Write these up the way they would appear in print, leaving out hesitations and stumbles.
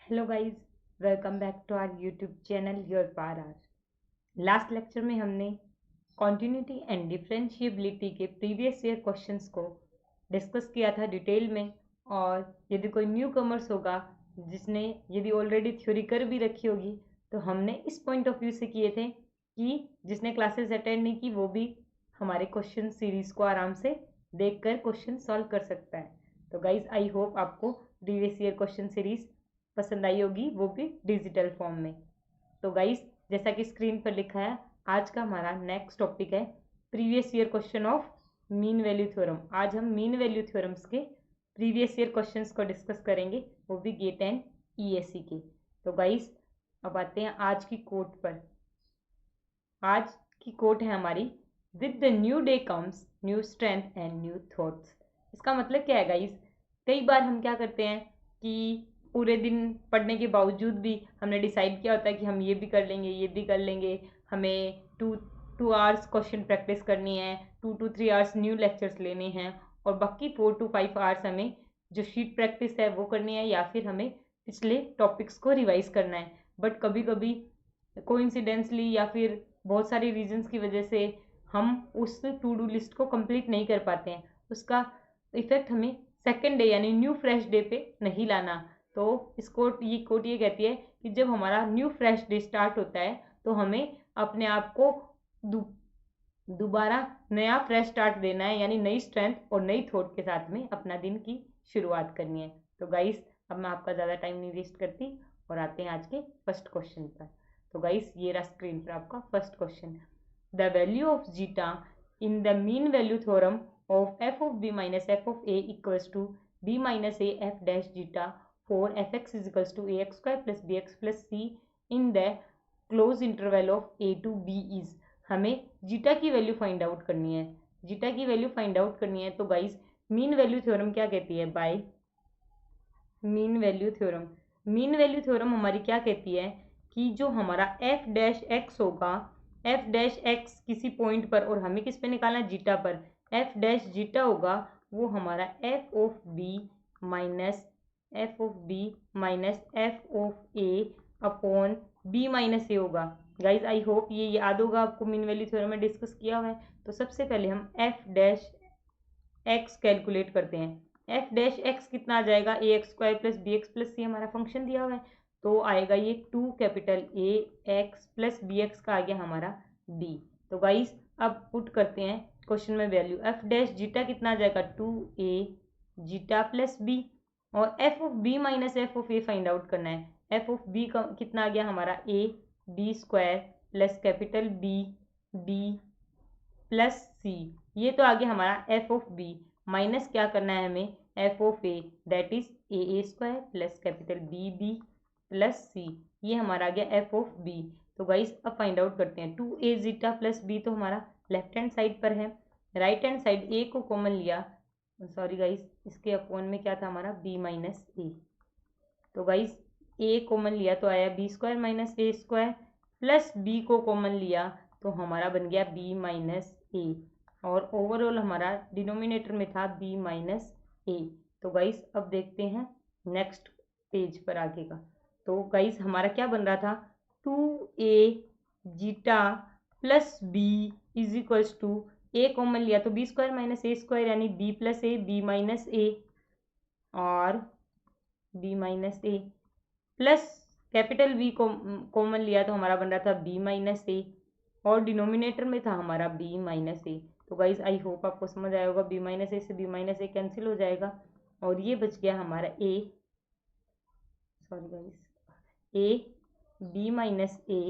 Hello guys, welcome back to our YouTube channel your par R. Last lecture में हमने continuity and differentiability के previous year questions को discuss किया था detail में। और यदि कोई न्यू कमर्स होगा जिसने यदि ऑलरेडी थ्योरी कर भी रखी होगी तो हमने इस पॉइंट ऑफ व्यू से किए थे कि जिसने क्लासेस अटेंड नहीं की वो भी हमारे क्वेश्चन सीरीज को आराम से देखकर क्वेश्चन सॉल्व कर सकता है। तो गाइज आई होप आपको प्रीवियस ईयर क्वेश्चन सीरीज पसंद आई होगी, वो भी डिजिटल फॉर्म में। तो गाइस जैसा कि स्क्रीन पर लिखा है, आज का हमारा नेक्स्ट टॉपिक है previous year question of mean value theorem. आज हम मीन वैल्यू थ्योरम्स के प्रीवियस ईयर क्वेश्चंस को डिस्कस करेंगे, वो भी गेट एंड ईएससी के। तो गाइस अब आते हैं आज की कोट पर। आज की कोट है हमारी, with the new day comes new strength and new thoughts. इसका मतलब क्या है गाइस, कई बार हम क्या करते हैं कि पूरे दिन पढ़ने के बावजूद भी हमने डिसाइड किया होता है कि हम ये भी कर लेंगे, ये भी कर लेंगे, हमें टू आवर्स क्वेश्चन प्रैक्टिस करनी है, 2 to 3 आवर्स न्यू लेक्चर्स लेने हैं, और बाकी 4 to 5 आवर्स हमें जो शीट प्रैक्टिस है वो करनी है, या फिर हमें पिछले टॉपिक्स को रिवाइज करना है। बट कभी कभी कोइंसिडेंसली या फिर बहुत सारी रीजंस की वजह से हम उस टू डू लिस्ट को कंप्लीट नहीं कर पाते हैं। उसका इफेक्ट हमें सेकेंड डे यानी न्यू फ्रेश डे पे नहीं लाना। तो इस कोट ये कहती है कि जब हमारा न्यू फ्रेश डे स्टार्ट होता है तो हमें अपने आप को दोबारा नया फ्रेश स्टार्ट देना है, यानी नई स्ट्रेंथ और नई थॉट के साथ में अपना दिन की शुरुआत करनी है। तो गाइस अब मैं आपका ज़्यादा टाइम नहीं वेस्ट करती और आते हैं आज के फर्स्ट क्वेश्चन पर। तो गाइस ये रहा स्क्रीन पर आपका first question. The value of zeta in the mean value theorem of f of b minus f of a equals to b minus a f dash zeta for fx is equals to ax square plus bx plus c in the close interval of a to b is। हमें zeta की value find out करनी है। Zeta की value find out करनी है तो guys mean value theorem क्या कहती है, by mean value theorem. Mean value theorem हमारी क्या कहती है कि जो हमारा f डैश x होगा, f डैश x किसी पॉइंट पर, और हमें किस पे निकालना है, जीटा पर, f डैश जीटा होगा वो हमारा f of b minus f of b minus f of a upon b minus a होगा। गाइज आई होप ये याद होगा आपको, मीन वैल्यू थ्योरम में डिस्कस किया हुआ है। तो सबसे पहले हम f डैश x कैलकुलेट करते हैं। f डैश x कितना आ जाएगा, A X square plus B X plus C हमारा फंक्शन दिया हुआ है, तो आएगा ये 2 capital A X plus B X का आ गया हमारा d। तो गाइज अब पुट करते हैं क्वेश्चन में वैल्यू। f डैश जीटा कितना आ जाएगा, 2a जीटा प्लस b, और f of b minus f of a find out करना है। f ऑफ b का कितना आ गया हमारा, a b square plus capital b b plus c, ये तो आ गया हमारा f ऑफ b, माइनस क्या करना है हमें, f of a that is a square plus capital b b plus c, ये हमारा आ गया f ऑफ b। तो गाइस अब फाइंड आउट करते हैं। 2a जीटा प्लस b तो हमारा लेफ्ट हैंड साइड पर है, राइट हैंड साइड a को कॉमन लिया, सॉरी गाइस इसके अपॉन में क्या था हमारा b माइनस a। तो गाइस a कॉमन लिया तो आया b square minus a square, plus b को कॉमन लिया तो हमारा बन गया b माइनस a, और ओवरऑल हमारा डिनोमिनेटर में था b माइनस a। तो गाइस अब देखते हैं नेक्स्ट पेज पर आगे का। तो गाइस हमारा क्या बन रहा था, 2a zeta plus b is equals to, a common लिया तो b square minus a square यानी b plus a b minus a, और b minus a plus capital b को कॉमन लिया तो हमारा बन रहा था b माइनस a, और डिनोमिनेटर में था हमारा b माइनस a। तो गाइज आई होप आपको समझ आया होगा, b माइनस a से b माइनस a कैंसिल हो जाएगा, और ये बच गया हमारा a, sorry guys a b minus a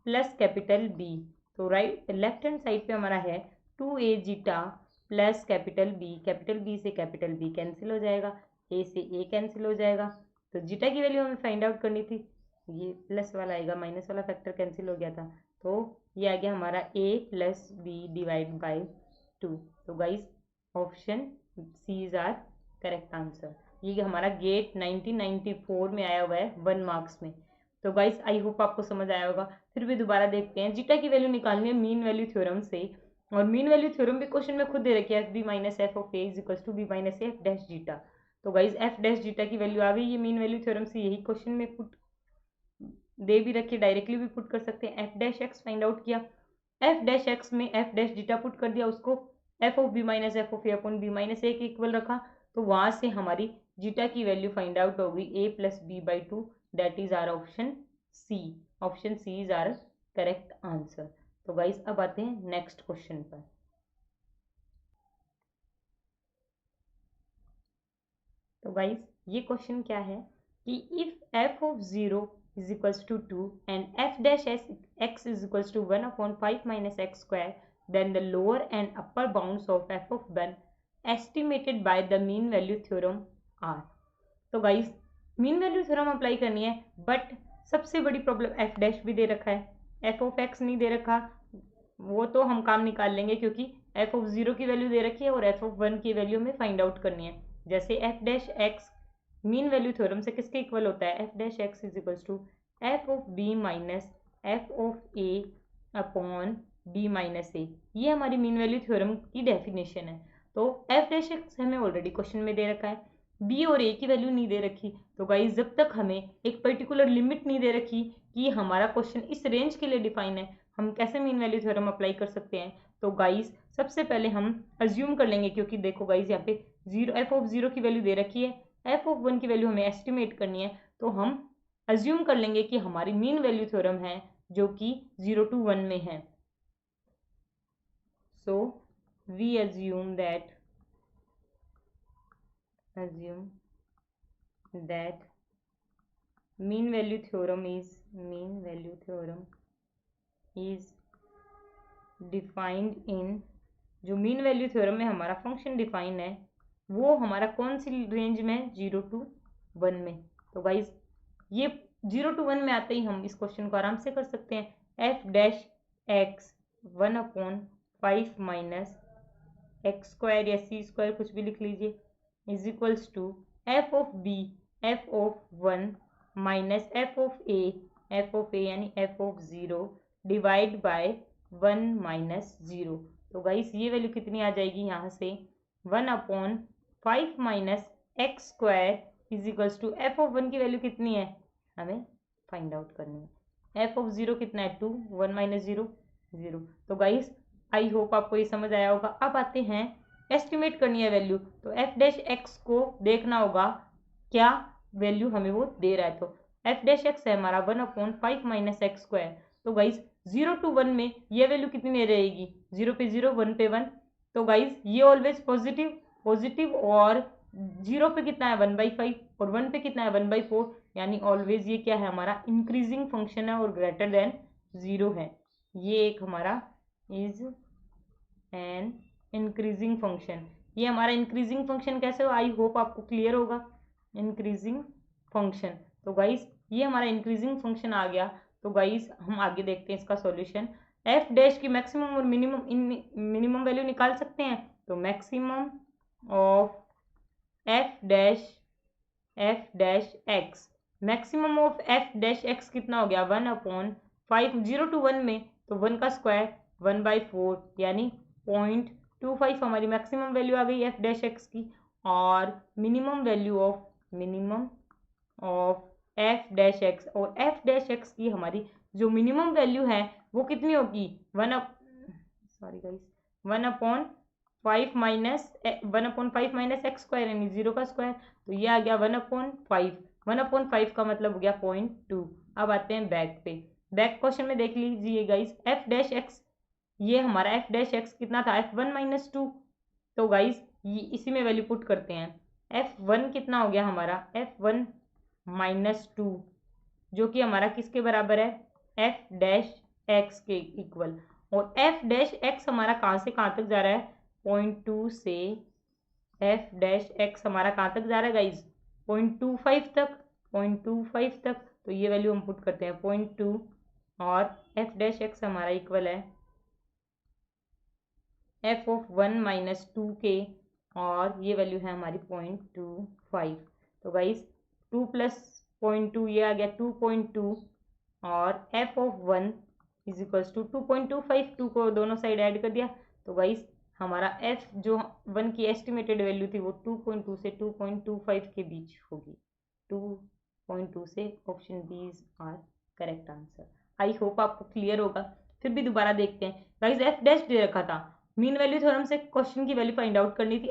plus capital b। तो राइट लेफ्ट हैंड साइड पे हमारा है 2a zeta plus capital b से कैपिटल b कैंसिल हो जाएगा, a से a कैंसिल हो जाएगा। तो जीटा की वैल्यू हमें फाइंड आउट करनी थी, ये प्लस वाला आएगा, माइनस वाला फैक्टर कैंसिल हो गया था, तो ये आ गया हमारा a plus B divide by 2। तो guys option C is our correct answer. ये हमारा गेट 1994 में आया हुआ है 1 मार्क्स में। तो गाइस आई होप आपको समझ आया होगा। फिर भी दोबारा देखते हैं, जीटा की वैल्यू निकालनी है मीन वैल्यू थ्योरम से, और मीन वैल्यू थ्योरम भी क्वेश्चन में खुद दे रखी है, f b minus F of a is equal to b minus f dash zeta. तो गाइज एफ डैश जीटा की वैल्यू आ गई। ये मीन वैल्यू थ्योरम से यही क्वेश्चन में पुट दे भी रखी, डायरेक्टली भी पुट कर सकते हैं। F dash X find out किया, एफ डैश एक्स में एफ डैश जीटा पुट कर दिया, उसको F of B minus F of A upon B minus A के इक्वल रखा, तो वहां से हमारी जीटा की वैल्यू फाइंड आउट हो गई A plus B by 2, that is our option C. Option C is our correct answer. तो गाइज अब आते हैं नेक्स्ट क्वेश्चन पर। तो गाइज ये क्वेश्चन क्या है कि if F of 0 is equals to 2 and f dash x is equals to 1 upon 5 minus x square, then the lower and upper bounds of f of 1 estimated by the mean value theorem are। तो guys mean value theorem apply करनी है, but सबसे बड़ी problem F dash भी दे रखा है, f of x नहीं दे रखा। वो तो हम काम निकाल लेंगे क्योंकि एफ ऑफ 0 की वैल्यू दे रखी है और एफ ऑफ 1 की वैल्यू हमें फाइंड आउट करनी है। जैसे F dash X mean value theorem से किसके इक्वल होता है, F dash X is equals to F of B minus F of A upon B minus A. ये हमारी मीन वैल्यू थ्योरम की डेफिनेशन है। तो एफ डैश एक्स हमें ऑलरेडी क्वेश्चन में दे रखा है, बी और ए की वैल्यू नहीं दे रखी। तो गाइस जब तक हमें एक पर्टिकुलर लिमिट नहीं दे रखी कि हमारा क्वेश्चन इस रेंज के लिए डिफाइन है, हम कैसे मीन वैल्यू थ्योरम अप्लाई कर सकते हैं। तो गाइस सबसे पहले हम अज्यूम कर लेंगे, क्योंकि देखो गाइस यहाँ पे 0 एफ ऑफ 0 की वैल्यू दे रखी है, एफ ऑफ 1 की वैल्यू हमें एस्टिमेट करनी है, तो हम अज्यूम कर लेंगे कि हमारी मीन वैल्यू थ्योरम है जो कि 0 to 1 में है। So we assume that mean value theorem is defined in, जो मीन वैल्यू थ्योरम में हमारा फंक्शन डिफाइन है वो हमारा कौन सी रेंज में, 0 to 1 में। तो गाइज ये 0 to 1 में आते ही हम इस क्वेश्चन को आराम से कर सकते हैं। F dash X 1 upon 5 minus x square या सी स्क्वायर कुछ भी लिख लीजिए is equals to F of B F of 1 minus F of A यानी F of 0 divide by 1 minus 0। तो गाइस ये वैल्यू कितनी आ जाएगी यहाँ से, 1 upon 5 minus x square is equals to F of 1 की वैल्यू कितनी है हमें फाइंड आउट करनी है। एफ ऑफ 0 कितना है 2, 1 माइनस 0 0। तो गाइस आई होप आपको ये समझ आया होगा। अब आते हैं एस्टिमेट करनी है वैल्यू, तो एफ डैश एक्स को देखना होगा क्या वैल्यू हमें वो दे रहा है। तो एफ डैश एक्स है हमारा 1 अपॉन 5 माइनस एक्स स्क्वायर। तो गाइज 0 to 1 में ये वैल्यू कितनी रहेगी, 0 पे 0 1 पे 1। तो गाइज ये ऑलवेज पॉजिटिव और 0 पे कितना है 1/5 और 1 पे कितना है 1/4, यानी ऑलवेज ये क्या है हमारा इंक्रीजिंग फंक्शन है और ग्रेटर देन 0 है। ये एक हमारा इज एन इंक्रीजिंग फंक्शन। ये हमारा इंक्रीजिंग फंक्शन कैसे हो, आई होप आपको क्लियर होगा। इंक्रीजिंग फंक्शन, तो गाइस ये हमारा इंक्रीजिंग फंक्शन आ गया। तो गाइस हम आगे देखते हैं इसका सॉल्यूशन। एफ डैश की मैक्सिमम और मिनिमम वैल्यू निकाल सकते हैं। तो maximum of F dash x, maximum of F dash x कितना हो गया 1 अपॉन 5, 0 to 1 में तो 1 का स्क्वायर 1/4 यानी 0.25 हमारी मैक्सिमम वैल्यू आ गई एफ डैश एक्स की। और minimum value of F dash x, और एफ डैश एक्स की हमारी जो मिनिमम वैल्यू है वो कितनी होगी 1 अपॉन 5 माइनस एक्स स्क्वायर यानी 0 का स्क्वायर। तो ये आ गया 1/5 का मतलब हो गया 0.2। अब आते हैं बैक पे, बैक क्वेश्चन में देख लीजिए गाइस एफ डैश एक्स, ये हमारा एफ डैश एक्स कितना था f1 माइनस 2। तो गाइस ये इसी में वैल्यू पुट करते हैं। f1 कितना हो गया हमारा f1 माइनस 2, जो कि हमारा किसके बराबर है f डैश एक्स के इक्वल। और f डैश एक्स हमारा कहाँ से कहाँ तक जा रहा है 0.2 से f डैश एक्स हमारा कहाँ तक जा रहा है गाइज 0.25 तक। तो ये वैल्यू हम पुट करते हैं 0.2 और f डैश एक्स हमारा इक्वल है एफ ऑफ 1 माइनस 2 के, और ये वैल्यू है हमारी 0.25। तो गाइस 2 प्लस 0.2 ये आ गया 2.2 और f of 1 is equals to 2.25, 2 को दोनों साइड ऐड कर दिया। तो गाइस हमारा एफ जो 1 की एस्टिमेटेड वैल्यू थी वो 2.2 से 2.25 के बीच होगी। 2.2 से option B is our correct answer. I hope आपको क्लियर होगा। फिर भी दोबारा देखते हैं गाइस। एफ डैश दे रखा था, मीन वैल्यू थ्योरम से क्वेश्चन की वैल्यू फाइंड आउट करनी थी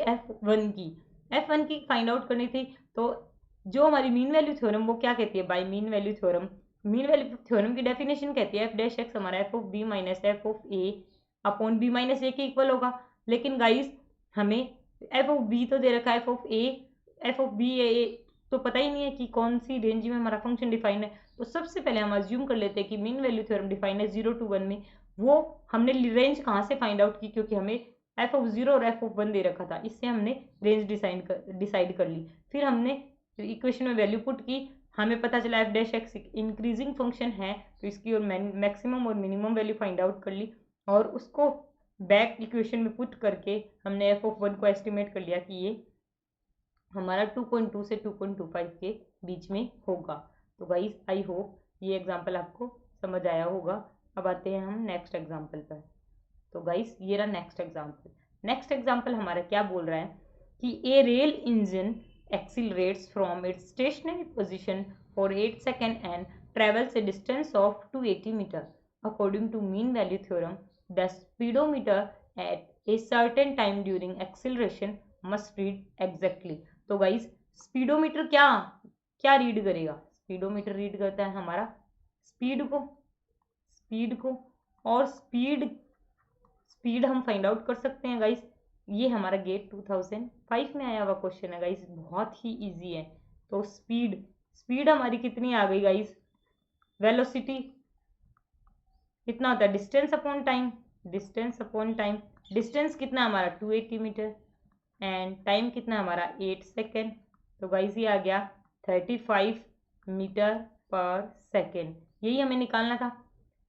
F1 की फाइंड आउट करनी थी। तो जो हमारी मीन वैल्यू थ्योरम वो क्या कहती है, by mean value theorem, mean value theorem की डेफिनेशन कहती है एफ डैश एक्स हमारा F of B minus F of A upon B minus A के इक्वल होगा। लेकिन गाइस हमें एफ ऑफ बी तो दे रखा है, एफ ऑफ बी ए तो पता ही नहीं है कि कौन सी रेंज में हमारा फंक्शन डिफाइन है। तो सबसे पहले हम अज्यूम कर लेते हैं कि मीन वैल्यू थ्योरम डिफाइन है 0 to 1 में। वो हमने रेंज कहाँ से फाइंड आउट की, क्योंकि हमें एफ ऑफ 0 और एफ ऑफ 1 दे रखा था, इससे हमने रेंज डिसाइड कर ली। फिर हमने इक्वेशन में वैल्यू पुट की, हमें पता चला F dash x increasing function है, तो इसकी और मैक्सिमम और मिनिमम वैल्यू फाइंड आउट कर ली और उसको बैक इक्वेशन में पुट करके हमने एफ ऑफ 1 को एस्टिमेट कर लिया कि ये हमारा 2.2 से 2.25 के बीच में होगा। तो गाइस आई होप ये एग्जांपल आपको समझ आया होगा। अब आते हैं हम नेक्स्ट एग्जांपल पर। तो गाइस ये रहा नेक्स्ट एग्जांपल। नेक्स्ट एग्जांपल हमारा क्या बोल रहा है कि a rail engine accelerates from its stationary position for 8 second and travels a distance of 280 metre. According to mean value theorem the speedometer at a certain time during acceleration must read exactly. तो guys speedometer क्या क्या read करेगा, speedometer read करता है हमारा speed को और speed हम फाइंड आउट कर सकते हैं गाइस। ये हमारा गेट 2005 में आया हुआ क्वेश्चन है गाइस, बहुत ही इजी है। तो स्पीड हमारी कितनी आ गई गाइस, वेलोसिटी कितना होता है डिस्टेंस अपॉन टाइम, डिस्टेंस कितना हमारा 280 मीटर एंड टाइम कितना हमारा 8 सेकेंड। तो गाइस ये आ गया 35 मीटर पर सेकेंड, यही हमें निकालना था।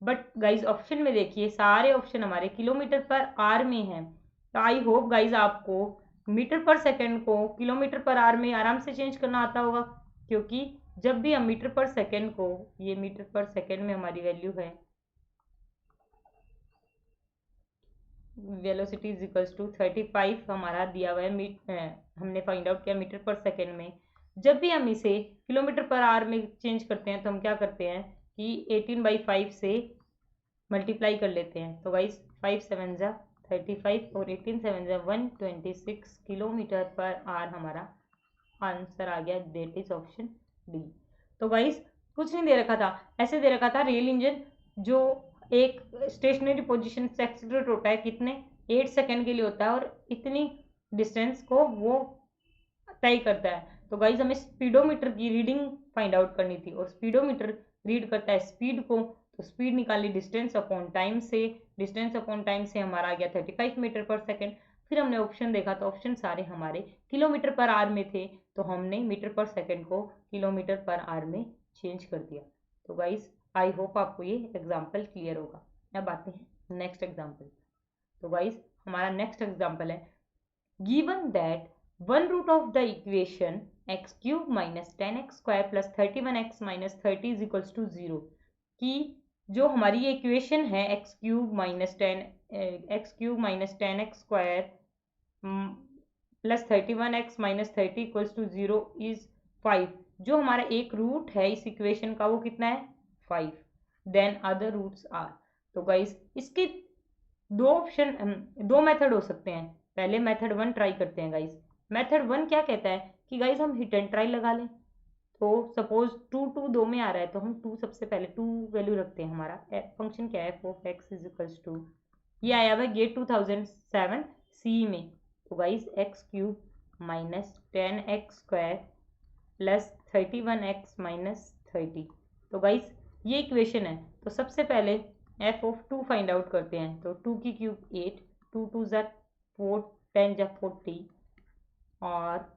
बट गाइस ऑप्शन में देखिए सारे ऑप्शन हमारे किलोमीटर पर आर में हैं। तो आई होप गाइस आपको मीटर पर सेकेंड को किलोमीटर पर आर में आराम से चेंज करना आता होगा, क्योंकि जब भी हम मीटर पर सेकेंड को, ये मीटर पर सेकेंड में हमारी वैल्यू है, वेलोसिटी इज इक्वल्स टू 35 हमारा दिया हुआ है, हमने फाइंड आउट किया मीटर पर सेकेंड में। जब भी हम इसे किलोमीटर पर आवर में चेंज करते हैं तो हम क्या करते हैं कि 18/5 से मल्टीप्लाई कर लेते हैं। तो गाइस 5 7 जा 35 और 18 7 जा 126 किलोमीटर पर आवर हमारा आंसर आ गया, दैट इज ऑप्शन डी। तो गाइस कुछ नहीं दे रखा था, ऐसे दे रखा था रेल इंजन जो एक स्टेशनरी पोजीशन से एक्सीलरेट होता है कितने 8 सेकेंड के लिए होता है और इतनी डिस्टेंस को वो तय करता है। तो गाइज हमें स्पीडोमीटर की रीडिंग फाइंड आउट करनी थी और स्पीडोमीटर रीड करता है स्पीड को, तो स्पीड निकाली डिस्टेंस अपॉन टाइम से हमारा आ गया 35 मीटर पर सेकेंड। फिर हमने ऑप्शन देखा तो ऑप्शन सारे हमारे किलोमीटर पर आवर में थे, तो हमने मीटर पर सेकेंड को किलोमीटर पर आवर में चेंज कर दिया। तो गाइज आई होप आपको ये एग्जाम्पल क्लियर होगा। अब आते हैं नेक्स्ट एग्जाम्पल। तो गाइज हमारा नेक्स्ट एग्जाम्पल है given that one root of the equation x cube minus 10x square plus 31x minus 30 is equals to 0 कि जो हमारी ये इक्वेशन है x cube minus 10x square plus 31x minus 30 equals to 0 is 5। जो हमारा एक रूट है इस इक्वेशन का वो कितना है 5, देन अदर रूट्स आर। तो गाइस इसके दो मेथड हो सकते हैं। पहले मेथड 1 ट्राई करते हैं गाइस। मेथड 1 क्या कहता है कि गाइस हम हिट एंड ट्राई लगा लें। तो सपोज 2 2 में आ रहा है तो हम 2 सबसे पहले 2 वैल्यू रखते हैं। हमारा फंक्शन क्या है f of x is equals to, ये आया हुआ गेट 2007 सी में। तो guys x cube minus 10x square plus 31x minus 30। तो गाइस ये इक्वेशन है। तो सबसे पहले एफ ऑफ 2 फाइंड आउट करते हैं। तो 2 की क्यूब 8, 2 2 जा 4, 10 जा 40 और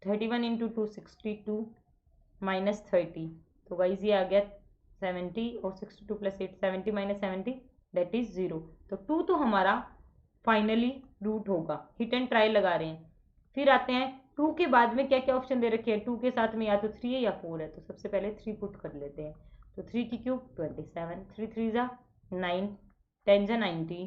31 इंटू 2 62 माइनस 30। तो गाइस ये आ गया 70 और 62 प्लस 8 70 माइनस 70 दैट इज 0। तो 2 तो हमारा फाइनली रूट होगा, हिट एंड ट्राई लगा रहे हैं। फिर आते हैं 2 के बाद में क्या क्या ऑप्शन दे रखे हैं। 2 के साथ में या तो 3 है या 4 है, तो सबसे पहले 3 पुट कर लेते हैं। तो 3 की क्यूब 27, 3 3 जा 9, 10 जा 90,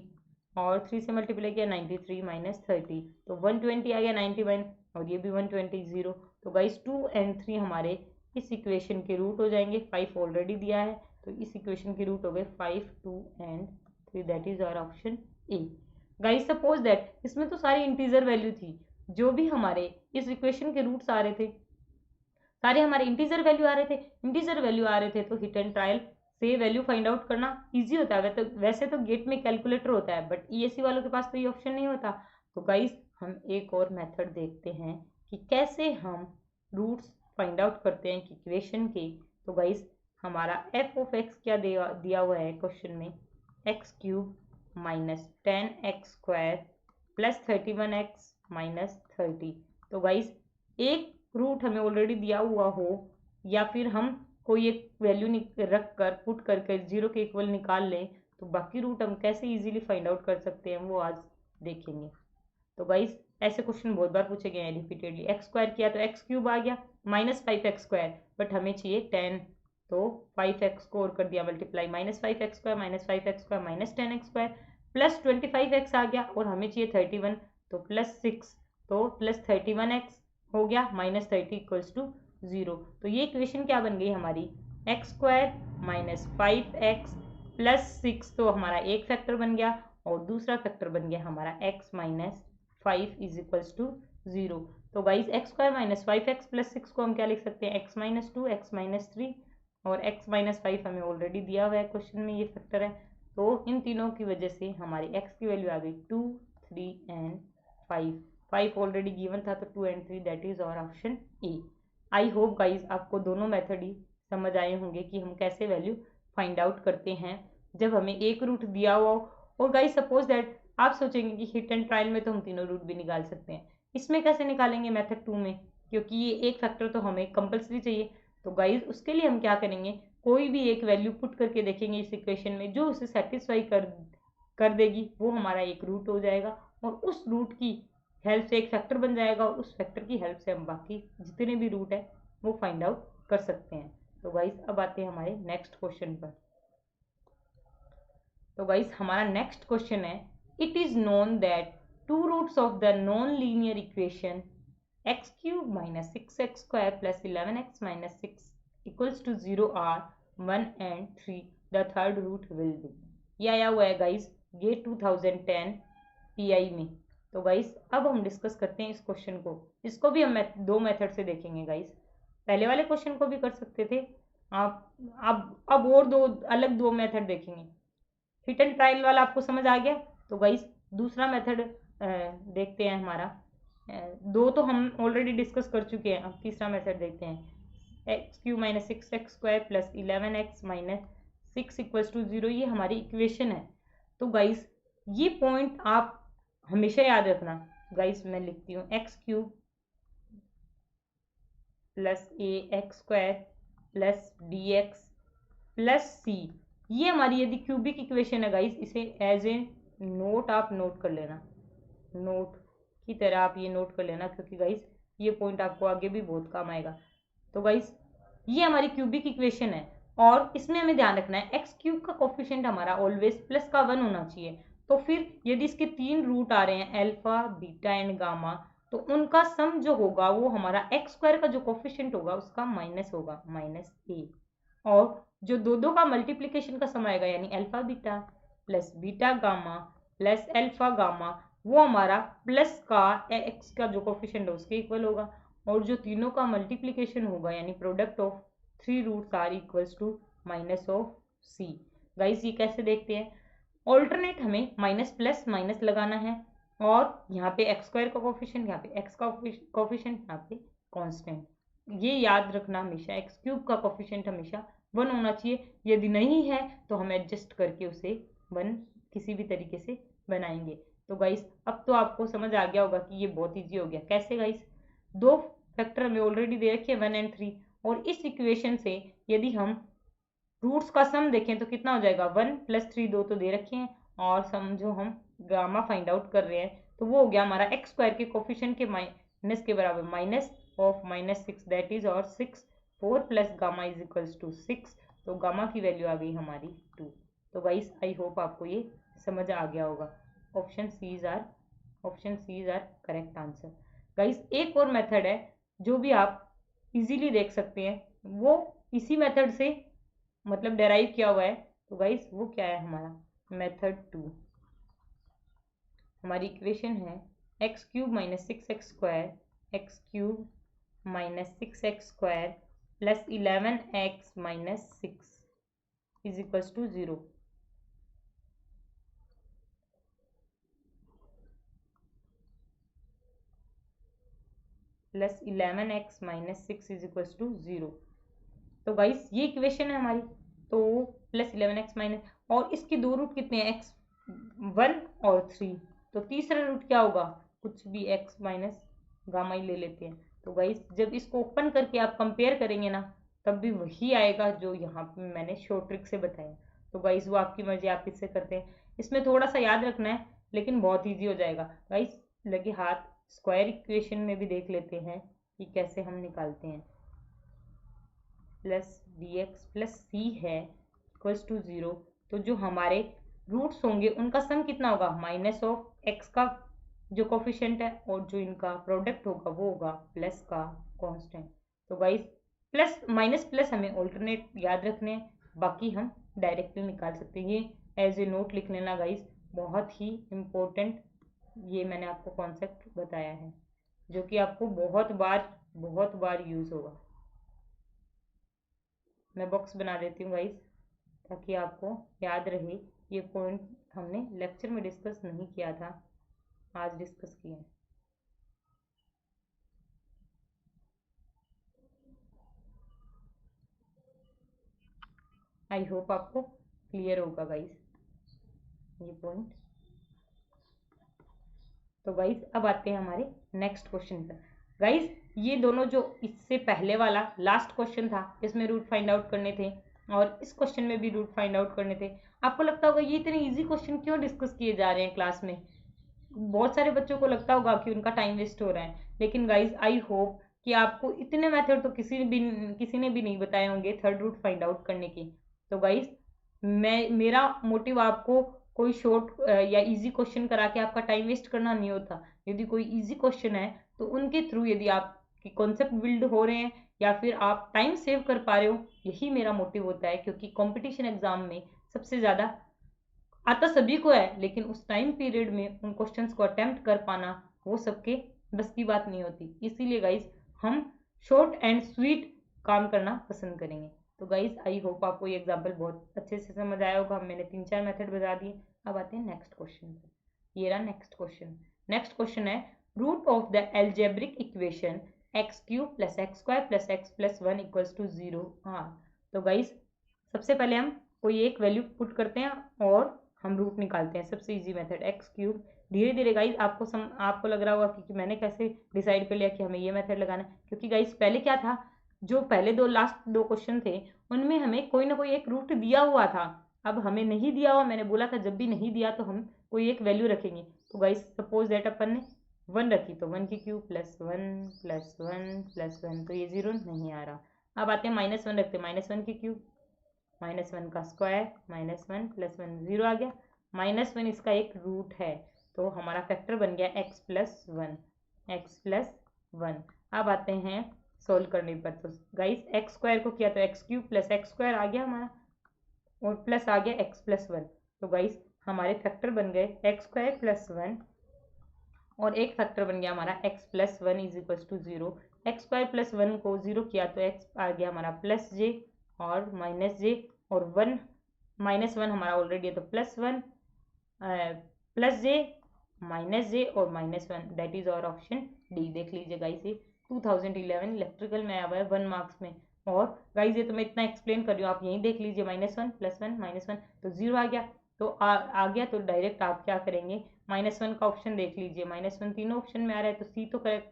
और 3 से मल्टीप्लाई किया 93 माइनस 30, तो 120 आ गया 91, और ये भी 120 0। तो गाइस 2 और 3 हमारे इस इक्वेशन के रूट हो जाएंगे। 5 ऑलरेडी दिया है, तो इस इक्वेशन के रूट हो गए 5, 2 और 3, that is our option A. Guys suppose that इसमें तो सारी इंटीजर वैल्यू थी, जो भी हमारे इस इक्वेशन के रूट्स आ रहे थे सारे हमारे इंटीजर वैल्यू आ रहे थे। इंटीजर वैल्यू आ रहे थे तो हिट एंड ट्रायल से वैल्यू फाइंड आउट करना इजी होता है। वैसे तो गेट में कैलकुलेटर होता है, बट ईएससी वालों के पास तो ये ऑप्शन नहीं होता। तो गाइस हम एक और मेथड देखते हैं कि कैसे हम रूट्स फाइंड आउट करते हैं इक्वेशन के। तो गाइस हमारा एफ ऑफ एक्स क्या दिया हुआ है क्वेश्चन में, x cube minus 10x² plus 31x minus 30। तो गाइस एक रूट हमें ऑलरेडी दिया हुआ हो, या फिर हम कोई एक वैल्यू रख कर पुट करके 0 के इक्वल निकाल लें, तो बाकी रूट हम कैसे इजीली फाइंड आउट कर सकते हैं वो आज देखेंगे। तो गाइस ऐसे क्वेश्चन बहुत बार पूछे गए हैं रिपीटेडली। x² किया तो x क्यूब आ गया माइनस 5x², बट हमें चाहिए 10, तो 5x को और कर दिया multiply, minus 5x² minus 5x² minus 10x² plus 25x आ गया, और हमें चाहिए 31, तो प्लस 6, तो प्लस 31x हो गया माइनस 30 इक्वल्स टू 0। तो ये इक्वेशन क्या बन गई हमारी, x² माइनस 5x प्लस 6, तो हमारा एक फैक्टर बन गया, और दूसरा फैक्टर बन गया हमारा x minus 5 is equals to 0। तो guys x² minus 5x plus 6 को हम क्या लिख सकते हैं, x माइनस 2, x माइनस 3, और x माइनस 5 हमें ऑलरेडी दिया हुआ है क्वेश्चन में, ये फैक्टर है। तो इन तीनों की वजह से हमारी x की वैल्यू आ गई 2, 3 एंड 5। 5 ऑलरेडी गिवन था, तो 2 और 3 that is our option A. I hope guys आपको दोनों मेथड ही समझ आए होंगे कि हम कैसे वैल्यू फाइंड आउट करते हैं जब हमें एक रूट दिया हुआ हो। और गाइज सपोज दैट आप सोचेंगे कि हिट एंड ट्रायल में तो हम तीनों रूट भी निकाल सकते हैं, इसमें कैसे निकालेंगे मेथड 2 में, क्योंकि ये एक फैक्टर तो हमें कंपल्सरी चाहिए। तो गाइज उसके लिए हम क्या करेंगे, कोई भी एक वैल्यू पुट करके देखेंगे इस इक्वेशन में, जो उसे सेटिस्फाई कर देगी वो हमारा एक रूट हो जाएगा, और उस रूट की हेल्प से एक फैक्टर बन जाएगा, और उस फैक्टर की हेल्प से हम बाकी जितने भी रूट है वो फाइंड आउट कर सकते हैं। तो गाइस अब आते हैं हमारे नेक्स्ट क्वेश्चन पर। तो गाइस हमारा नेक्स्ट क्वेश्चन है, it is known that two roots of the non linear equation x³ minus 6x² plus 11x minus 6 equals to 0 are 1 and 3, the third root will be. ये आया हुआ है guys get 2010 PI में। तो guys अब हम discuss करते हैं इस क्वेश्चन को। इसको भी हम दो मेथड से देखेंगे गाइस। पहले वाले क्वेश्चन को भी कर सकते थे आप, अब और दो मेथड देखेंगे। हिट एंड ट्रायल वाला आपको समझ आ गया, तो गाइस दूसरा मेथड देखते हैं हमारा। दो तो हम ऑलरेडी डिस्कस कर चुके हैं, अब तीसरा मेथड देखते हैं। x³ minus 6x² plus 11x minus 6 equals to 0, ये हमारी इक्वेशन है। तो गाइस ये पॉइंट आप हमेशा याद रखना। गाइस मैं लिखती हूँ x³ plus ax² plus dx plus c, ये हमारी यदि क्यूबिक इक्वेशन है गाइस, इसे एज ए नोट आप नोट कर लेना, नोट की तरह आप ये नोट कर लेना, क्योंकि गाइस ये पॉइंट आपको आगे भी बहुत काम आएगा। तो गाइस ये हमारी क्यूबिक इक्वेशन है, और इसमें हमें ध्यान रखना है x³ का कोफिशिएंट हमारा ऑलवेज प्लस का 1 होना चाहिए। तो फिर यदि इसके 3 रूट आ रहे हैं अल्फा, बीटा एंड गामा, तो उनका सम जो होगा वो हमारा x² का जो कोफिशिएंट होगा उसका माइनस होगा, माइनस a। और जो दो का मल्टीप्लीकेशन का सम आएगा, यानी alpha beta plus beta gamma plus alpha gamma, वो हमारा प्लस का x का जो कोफिशिएंट है उसके इक्वल होगा। और जो तीनों का मल्टीप्लीकेशन होगा, यानी product of 3 roots are equals to minus of c। Guys ये कैसे देखते हैं, ऑल्टरनेट हमें माइनस प्लस माइनस लगाना है, और यहाँ पे x² का कोफिशिएंट, यहाँ पे x का कोफिशिएंट, यहाँ पे कांस्टेंट। ये याद रखना हमेशा, x³ का कोफिशिएंट हमेशा 1 होना चाहिए। यदि नहीं है तो हम एडजस्ट करके उसे 1 किसी भी तरीके से बनाएंगे। तो गाइस अब तो आपको समझ आ गया होगा कि ये बहुत ईजी हो गया। कैसे गाइस, दो फैक्टर हमें ऑलरेडी दे रखे हैं 1 और 3, और इस इक्वेशन से यदि हम रूट्स का सम देखें तो कितना हो जाएगा, 1 प्लस 3, 2 तो दे रखे हैं, और सम जो हम गामा फाइंड आउट कर रहे हैं तो वो हो गया हमारा x² के कोफिशिएंट के माइनस के बराबर, minus of minus 6 that is और 6, 4 plus gamma is equals to 6। तो गामा की वैल्यू आ गई हमारी 2। तो गाइस आई होप आपको ये समझ आ गया होगा। Option C is our correct answer. Guys एक और मेथड है जो भी आप इजीली देख सकते हैं, वो इसी मेथड से मतलब डेराइव किया हुआ है। तो गाइस वो क्या है हमारा मेथड 2। हमारी इक्वेशन है x cube minus six x square plus 11x minus 6 is equals to 0। Plus 11x minus 6 is equals to 0। तो गाइस ये इक्वेशन है हमारी। तो प्लस 11x माइनस, और इसके दो रूट कितने हैं, x1 और 3। तो तीसरा रूट क्या होगा, कुछ भी x माइनस गामा ही ले लेते हैं। तो गाइस जब इसको ओपन करके आप कंपेयर करेंगे ना, तब भी वही आएगा जो यहाँ पे मैंने शॉर्ट ट्रिक से बताया। तो गाइस वो आपकी मर्जी, आप इससे करते हैं। इसमें थोड़ा सा याद रखना है, लेकिन बहुत ईजी हो जाएगा। गाइस लगे हाथ स्क्वायर इक्वेशन में भी देख लेते हैं कि कैसे हम निकालते हैं। प्लस dx प्लस सी है इक्वल्स टू 0। तो जो हमारे रूट्स होंगे उनका सम कितना होगा, माइनस ऑफ एक्स का जो कोफिशिएंट है, और जो इनका प्रोडक्ट होगा वो होगा प्लस का कांस्टेंट। तो गाइस प्लस माइनस प्लस हमें ऑल्टरनेट याद रखने हैं, बाकी हम डायरेक्टली निकाल सकते हैं। ये एज ए नोट लिख लेना गाइस, बहुत ही इम्पोर्टेंट ये मैंने आपको कॉन्सेप्ट बताया है, जो कि आपको बहुत बार यूज होगा। मैं बॉक्स बना देती हूँ गाइस, ताकि आपको याद रहे। ये पॉइंट हमने लेक्चर में डिस्कस नहीं किया था, आज डिस्कस किया है। आई होप आपको क्लियर होगा गाइस ये पॉइंट। तो गाइस अब आते हैं हमारे नेक्स्ट क्वेश्चन पर। गाइस ये दोनों जो इससे पहले वाला लास्ट क्वेश्चन था, इसमें रूट फाइंड आउट करने थे, और इस क्वेश्चन में भी रूट फाइंड आउट करने थे। आपको लगता होगा ये इतने इजी क्वेश्चन क्यों डिस्कस किए जा रहे हैं क्लास में। बहुत सारे बच्चों को लगता होगा कि उनका टाइम वेस्ट हो रहा है, लेकिन गाइस आई होप कि आपको इतने मेथड तो किसी ने भी नहीं बताए होंगे थर्ड रूट फाइंड आउट करने के। तो गाइस मेरा मोटिव आपको कोई शॉर्ट या इजी क्वेश्चन करा के आपका टाइम वेस्ट करना नहीं होता। यदि कोई इजी क्वेश्चन है तो उनके थ्रू यदि आपके कॉन्सेप्ट बिल्ड हो रहे हैं या फिर आप टाइम सेव कर पा रहे हो, यही मेरा मोटिव होता है। क्योंकि कंपटीशन एग्जाम में सबसे ज़्यादा आता सभी को है, लेकिन उस टाइम पीरियड में उन क्वेश्चंस को अटेम्प्ट कर पाना वो सबके बस की बात नहीं होती। इसीलिए गाइस हम शॉर्ट एंड स्वीट काम करना पसंद करेंगे। तो गाइस आई होप आपको ये एग्जांपल बहुत अच्छे से समझ आया होगा। मैंने 3-4 मेथड बता दिए। अब आते हैं नेक्स्ट क्वेश्चन पर। ये रहा नेक्स्ट क्वेश्चन। नेक्स्ट क्वेश्चन है root of the algebraic equation x cube plus x square plus x plus 1 equals to 0। हाँ तो गाइस सबसे पहले हम कोई एक वैल्यू पुट करते हैं और हम रूट निकालते हैं। सबसे इजी मेथड एक्स क्यूब। धीरे धीरे गाइस आपको लग रहा होगा कि मैंने कैसे डिसाइड कर लिया कि हमें ये मेथड लगाना है, क्योंकि गाइस पहले क्या था, जो पहले लास्ट दो क्वेश्चन थे उनमें हमें कोई ना कोई एक रूट दिया हुआ था। अब हमें नहीं दिया हुआ, मैंने बोला था जब भी नहीं दिया तो हम कोई एक वैल्यू रखेंगे। तो गाइस सपोज दैट अपन ने 1 रखी, तो 1 की क्यूब प्लस 1 प्लस 1 प्लस 1, तो ये 0 नहीं आ रहा। अब आते हैं -1 रखते हैं, -1 की क्यूब -1 का स्क्वायर -1 प्लस 1, 0 आ गया। -1 इसका एक रूट है, तो हमारा फैक्टर बन गया x प्लस 1। अब आते हैं सोल्व करने पर। तो गाइस एक्स स्क्वायर को किया तो X cube plus x square आ गया हमारा, और प्लस आ गया x प्लस 1। तो गाइस हमारे फैक्टर बन गए एक्स स्क्वायर प्लस 1, और एक फैक्टर बन गया हमारा x plus 1 is equal to 0। X square plus 1 को 0 किया तो x आ गया हमारा प्लस j और माइनस j, और 1 -1 हमारा ऑलरेडी है तो +1 प्लस j माइनस j और -1, that is our option D. देख लीजिए गाइस ये 2011 इलेक्ट्रिकल में आया हुआ है 1 मार्क्स में। और गाइस ये तो मैं इतना एक्सप्लेन कर रही हूँ, आप यहीं देख लीजिए -1 +1 -1 तो 0 आ गया। तो आ गया तो डायरेक्ट आप क्या करेंगे, -1 का ऑप्शन देख लीजिए, -1 तीनों ऑप्शन में आ रहा है तो सी तो करेक्ट,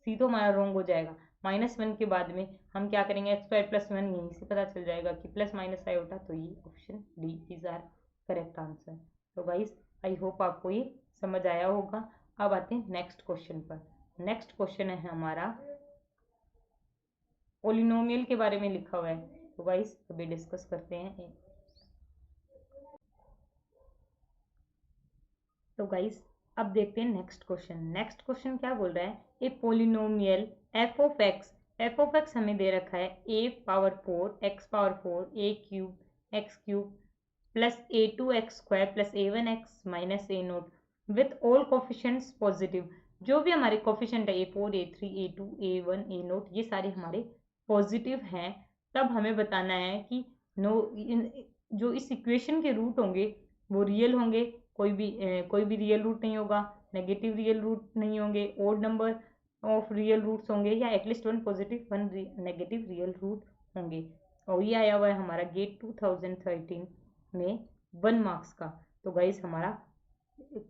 सी तो हमारा रॉन्ग हो जाएगा। -1 के बाद में हम क्या करेंगे, एक्स स्क्वायर प्लस 1, यहीं से पता चल जाएगा कि प्लस माइनस आयोटा, तो ये option D is our correct answer. तो गाइस आई होप आपको ये समझ आया होगा। अब आते हैं नेक्स्ट क्वेश्चन पर। नेक्स्ट क्वेश्चन है हमारा पोलिनोमियल के बारे में लिखा हुआ है। तो गाइस अभी डिस्कस करते हैं। तो गाइस अब देखते हैं नेक्स्ट क्वेश्चन। नेक्स्ट क्वेश्चन क्या बोल रहा है, a polynomial F of x हमें दे रखा है A power 4 x power 4 A cube X cube plus a2 x square plus a1 x minus A naught with all coefficients positive. जो भी हमारे कोफिशिएंट है a4 a3 a2 a1 a note ये सारे हमारे पॉजिटिव हैं। तब हमें बताना है कि जो इस इक्वेशन के रूट होंगे वो रियल होंगे, कोई भी रियल रूट नहीं होगा, नेगेटिव रियल रूट नहीं होंगे, odd number of real roots होंगे या at least one positive one negative real root होंगे। और ये आया हुआ है हमारा गेट 2013 में 1 मार्क्स का। तो गाइस हमारा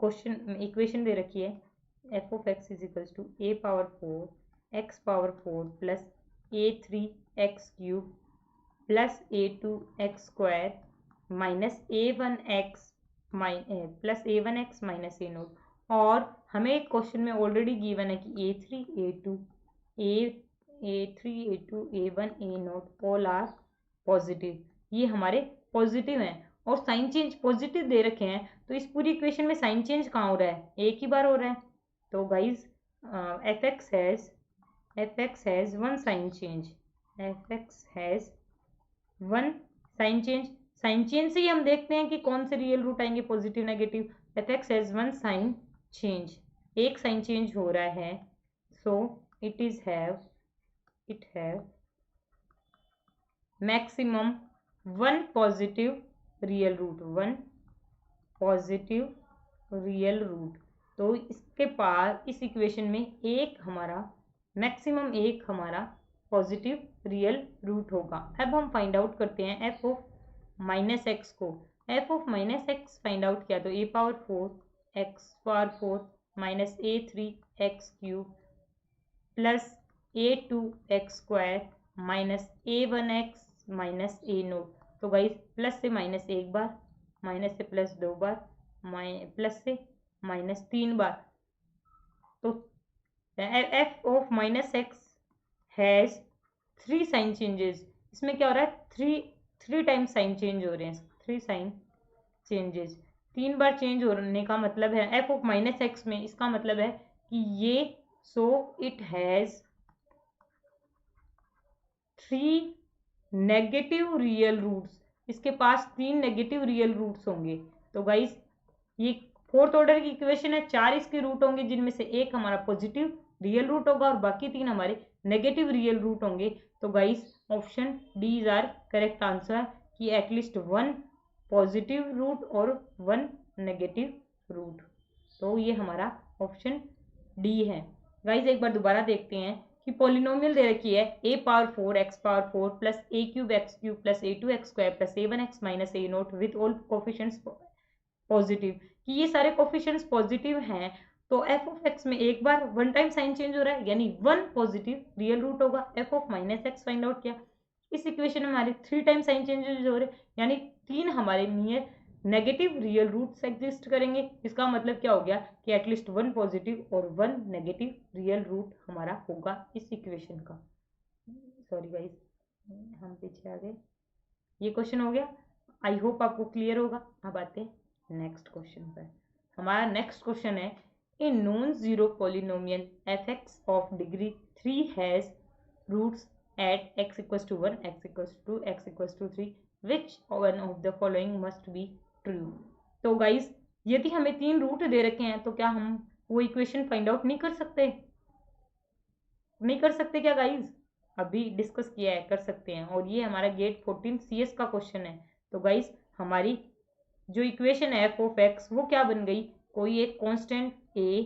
क्वेश्चन इक्वेशन दे रखी है f of x is equals to a power 4 x power 4 plus a3 x cube plus a2 x square minus a1 x plus a1 x minus A naught. और हमें question में already given है कि a3 a2 a1 a naught all are positive, ये हमारे positive हैं और sign change positive दे रखे हैं। तो इस पूरी इक्वेशन में साइन चेंज कहाँ हो रहा है, एक ही बार हो रहा है। तो guys f x has one sign change, f x has one sign change. Sign change से ही हम देखते हैं कि कौन से रियल रूट आएंगे positive negative. F x has one sign change, एक साइन चेंज हो रहा है। So it have maximum one positive real root, one positive real root. तो इसके पास इस इक्वेशन में एक हमारा मैक्सिमम एक हमारा पॉजिटिव रियल रूट होगा। अब हम फाइंड आउट करते हैं एफ ऑफ माइनस एक्स को। F of minus X find out किया तो A power 4 x power 4 minus a3 x cube plus a2 x square minus a1 x minus A naught. तो guys plus से minus एक बार, minus से plus दो बार, plus से माइनस 3 बार। तो F of minus x has 3 sign changes. इसमें क्या हो रहा है, थ्री टाइम्स साइन चेंज हो रहे हैं, 3 साइन चेंजेस, 3 बार चेंज होने का मतलब है एफ ऑफ माइनस एक्स में, इसका मतलब है कि ये it has 3 negative real roots, इसके पास 3 नेगेटिव रियल रूट्स होंगे। तो गाइस ये फोर्थ ऑर्डर की इक्वेशन है, 4 इसके रूट होंगे जिनमें से एक हमारा पॉजिटिव रियल रूट होगा और बाकी 3 हमारे नेगेटिव रियल रूट होंगे। तो guys option D is our correct answer कि एटलीस्ट 1 पॉजिटिव रूट और 1 नेगेटिव रूट। तो ये हमारा ऑप्शन डी है। गाइस एक बार दोबारा देखते हैं कि पॉलिनोमियल दे रखी है a power 4 x power 4 plus a cube X cube plus a2 x square plus a1 x minus A naught with all coefficients positive, कि ये सारे कोफिशिएंट्स पॉजिटिव हैं। तो f ऑफ x में एक बार वन टाइम साइन चेंज हो रहा है यानी 1 पॉजिटिव रियल रूट होगा। f of minus X find out किया, इस इक्वेशन में हमारे 3 टाइम साइन चेंजेस हो रहे हैं यानी 3 हमारे near negative real roots exist करेंगे। इसका मतलब क्या हो गया कि एटलीस्ट 1 पॉजिटिव और 1 नेगेटिव रियल रूट हमारा होगा इस इक्वेशन का। सॉरी गाइस हम पीछे आ गए, ये क्वेश्चन हो गया। आई होप आपको क्लियर होगा। अब आते हैं नेक्स्ट क्वेश्चन पर। हमारा नेक्स्ट क्वेश्चन है a non zero polynomial f x of degree 3 has roots at x equals to 1, x equals to 2, x equals to 3, which one of the following must be true। तो guys यदि हमें 3 root दे रखे हैं तो क्या हम वो इक्वेशन फाइंड आउट नहीं कर सकते? नहीं कर सकते क्या गाइस? अभी डिस्कस किया है, कर सकते हैं। और ये हमारा गेट 14 CS का क्वेश्चन है। तो गाइस हमारी जो इक्वेशन है एफ ऑफ एक्स वो क्या बन गई, कोई एक कांस्टेंट a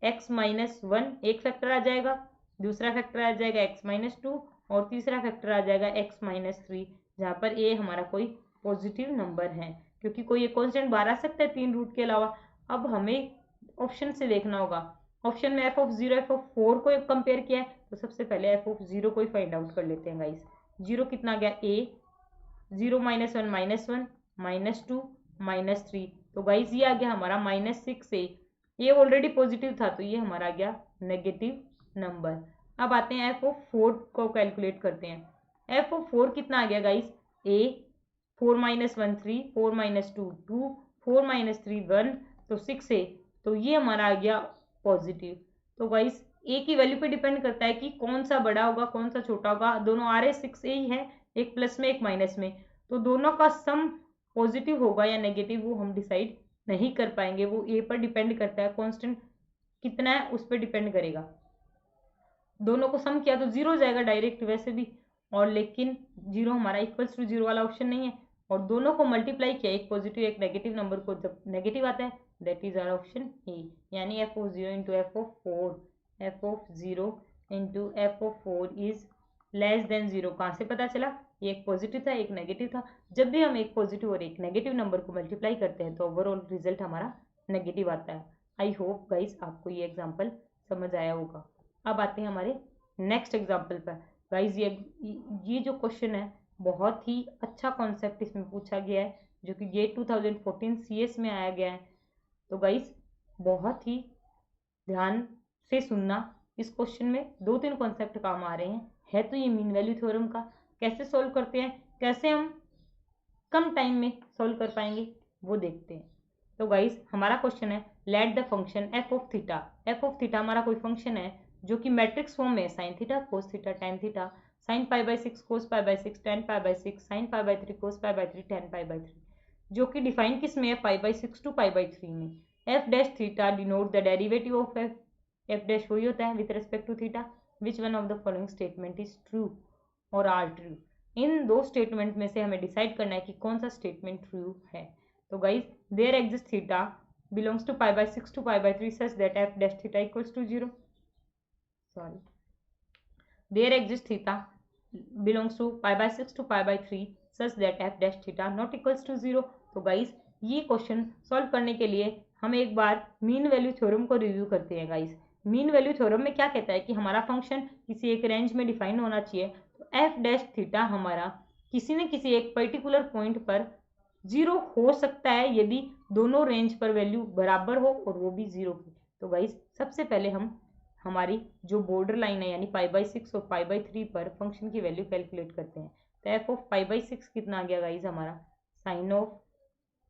x माइनस 1 एक फैक्टर आ जाएगा, दूसरा फैक्टर आ जाएगा x माइनस 2 और तीसरा फैक्टर आ जाएगा x माइनस 3, जहाँ पर a हमारा कोई पॉजिटिव नंबर है क्योंकि कोई एक कांस्टेंट बाहर आ सकता है 3 रूट के अलावा। अब हमें ऑप्शन से देखना होगा। ऑप्शन में एफ ऑफ 0 एफ ऑफ 4 को कंपेयर किया है तो सबसे पहले एफ ऑफ 0 को ही फाइंड आउट कर लेते हैं गाइस। 0 कितना आ गया a, 0 minus 1 minus 1 minus 2 minus 3। तो गाइस ये आ गया हमारा माइनस 6a, ये ऑलरेडी पॉजिटिव था तो ये हमारा आ गया नेगेटिव नंबर। अब आते हैं एफ ऑफ 4 को कैलकुलेट करते हैं। एफ ऑफ 4 कितना आ गया guys, a 4 minus 1 3, 4 minus 2 2, 4 minus 3 1, तो 6a, तो ये हमारा आ गया पॉजिटिव। तो गाइस a की वैल्यू पे डिपेंड करता है कि कौन सा बड़ा होगा कौन सा छोटा होगा। दोनों आ रहे 6a ही है, एक प्लस में एक माइनस में, तो दोनों का सम पॉजिटिव होगा या नेगेटिव वो हम डिसाइड नहीं कर पाएंगे। वो a पर डिपेंड करता है, कांस्टेंट कितना है उस पर डिपेंड करेगा। दोनों को सम किया तो 0 हो जाएगा डायरेक्ट वैसे भी, और लेकिन 0 हमारा इक्वल्स टू 0 वाला ऑप्शन नहीं है। और दोनों को मल्टीप्लाई किया, एक पॉजिटिव एक नेगेटिव नंबर को, जब नेगेटिव आता है that is our option A, यानी f of 0 into f of 4, f of 0 into f of 4 is less than 0। कहाँ से पता चला? ये एक पॉजिटिव था एक नेगेटिव था। जब भी हम एक पॉजिटिव और एक नेगेटिव नंबर को मल्टीप्लाई करते हैं तो ओवरऑल रिजल्ट हमारा नेगेटिव आता है। आई होप गाइस आपको ये एग्जाम्पल समझ आया होगा। अब आते हैं हमारे नेक्स्ट एग्जाम्पल पर। गाइज ये जो क्वेश्चन है बहुत ही अच्छा कॉन्सेप्ट इसमें पूछा गया है, जो कि गेट 2014 CS में आया गया है। तो गाइज बहुत ही ध्यान से सुनना, इस क्वेश्चन में 2-3 कॉन्सेप्ट काम आ रहे हैं। है तो ये मीन वैल्यू थ्योरम का, कैसे सोल्व करते हैं, कैसे हम कम टाइम में सोल्व कर पाएंगे वो देखते हैं। तो गाइज हमारा क्वेश्चन है let the function f of theta. f of theta हमारा कोई फंक्शन है जो कि मैट्रिक्स फॉर्म में sine theta cos theta tan theta, sine pi by 6 cos pi by 6 tan pi by 6, sine pi by 3 cos pi by 3 tan pi by 3, जो कि define किस में है pi by 6 two pi by 3 में। f dash theta denote the derivative of f dash वही होता है with respect to theta. Which one of the following statement is true or are true. इन दो स्टेटमेंट में से हमें डिसाइड करना है कि कौन सा स्टेटमेंट ट्रू है। तो guys there exist theta belongs to pi by 6 to pi by 3 such that f dash theta equals to 0. Sorry. There exists theta belongs to pi by 6 to pi by 3 such that f dash theta not equals to 0. तो guys ये question solve करने के लिए हम एक बार mean value theorem को review करते हैं। गाइज मीन वैल्यू थ्योरम में क्या कहता है कि हमारा फंक्शन किसी एक रेंज में डिफाइन होना चाहिए। तो f डैश थीटा हमारा किसी न किसी एक पर्टिकुलर पॉइंट पर 0 हो सकता है यदि दोनों रेंज पर वैल्यू बराबर हो और वो भी 0 की। तो गाइज सबसे पहले हम हमारी जो बॉर्डर लाइन है यानी पाई बाई 6 और पाई बाई 3 पर फंक्शन की वैल्यू कैलकुलेट करते हैं। तो एफ ऑफ पाई बाई 6 कितना आ गया गाइज हमारा? साइन ऑफ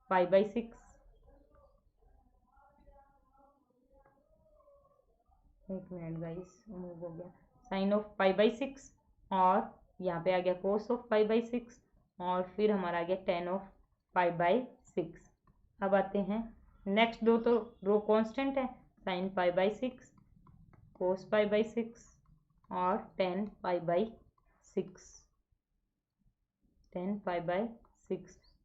पाई बाई 6 एक मिनट गाइज मूव हो गया, साइन ऑफ पाई बाई 6 और यहाँ पे आ गया कोस ऑफ पाई बाई 6 और फिर हमारा आ गया टेन ऑफ पाई बाई 6। अब आते हैं नेक्स्ट दो, तो रो कांस्टेंट है sign pi by 6 cos pi by 6 और टेन पाई बाई 6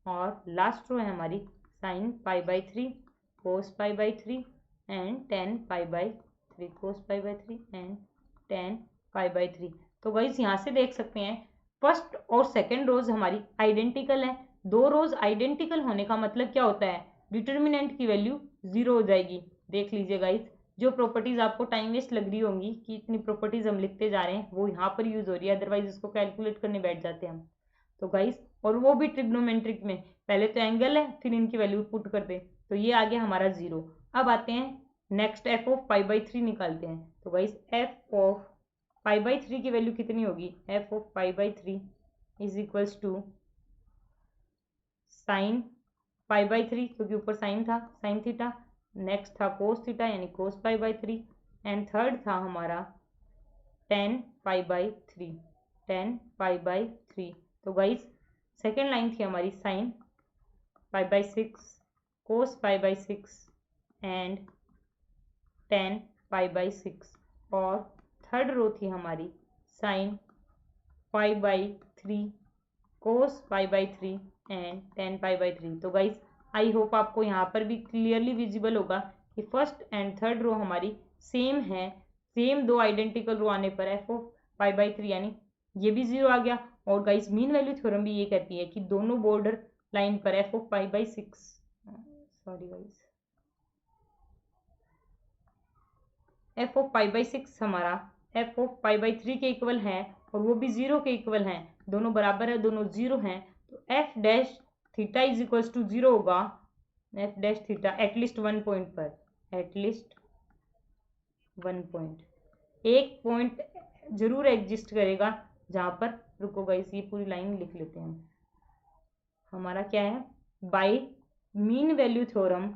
और लास्ट रो है हमारी sign pi by 3 cos pi by 3 and ten pi by 3 cos pi by 3 and ten pi by 3। तो गाइस यहाँ से देख सकते हैं फर्स्ट और सेकेंड रोज हमारी आइडेंटिकल है। दो रोज आइडेंटिकल होने का मतलब क्या होता है? डिटर्मिनेंट की वैल्यू 0 हो जाएगी। देख लीजिए गाइस, जो प्रॉपर्टीज आपको टाइम वेस्ट लग रही होंगी कि इतनी प्रॉपर्टीज हम लिखते जा रहे हैं वो यहाँ पर यूज हो रही है, अदरवाइज इसको कैलकुलेट करने बैठ जाते हैं हम। तो गाइस और वो भी ट्रिग्नोमेट्रिक में, पहले तो एंगल है फिर इनकी वैल्यू पुट करते, तो ये आ गया हमारा 0। अब आते हैं next f of pi by 3 निकालते हैं। तो guys F of pi by 3 की वैल्यू कितनी होगी? F of pi by 3 is equals to sine pi by 3, क्योंकि ऊपर साइन था साइन थीटा, नेक्स्ट था कोस थीटा यानी कोस पाई बाई 3 एंड थर्ड था हमारा टेन पाई बाई 3। तो गाइस सेकेंड लाइन थी हमारी sign pi by 6 cos pi by 6 and ten pi by 6 और थर्ड रो थी हमारी sign pi by 3 cos pi by 3 and ten pi by 3। तो guys I hope आपको यहाँ पर भी क्लियरली विजिबल होगा कि फर्स्ट एंड थर्ड रो हमारी सेम है। सेम दो आइडेंटिकल रो आने पर एफ ऑफ पाई बाई 3 यानी ये भी 0 आ गया। और गाइज मीन वैल्यू थ्योरम भी ये कहती है कि दोनों बॉर्डर लाइन पर f of pi by 6 sorry guys F of pi by 6 हमारा एफ ऑफ पाई बाई 3 के इक्वल है और वो भी 0 के इक्वल हैं, दोनों बराबर है दोनों 0 हैं। तो F dash theta is equals to 0 होगा। F dash theta at least 1 point पर, एटलीस्ट 1 पॉइंट, एक पॉइंट जरूर एग्जिस्ट करेगा जहाँ पर, रुको गाइस ये पूरी लाइन लिख लेते हैं। हमारा क्या है? By mean value theorem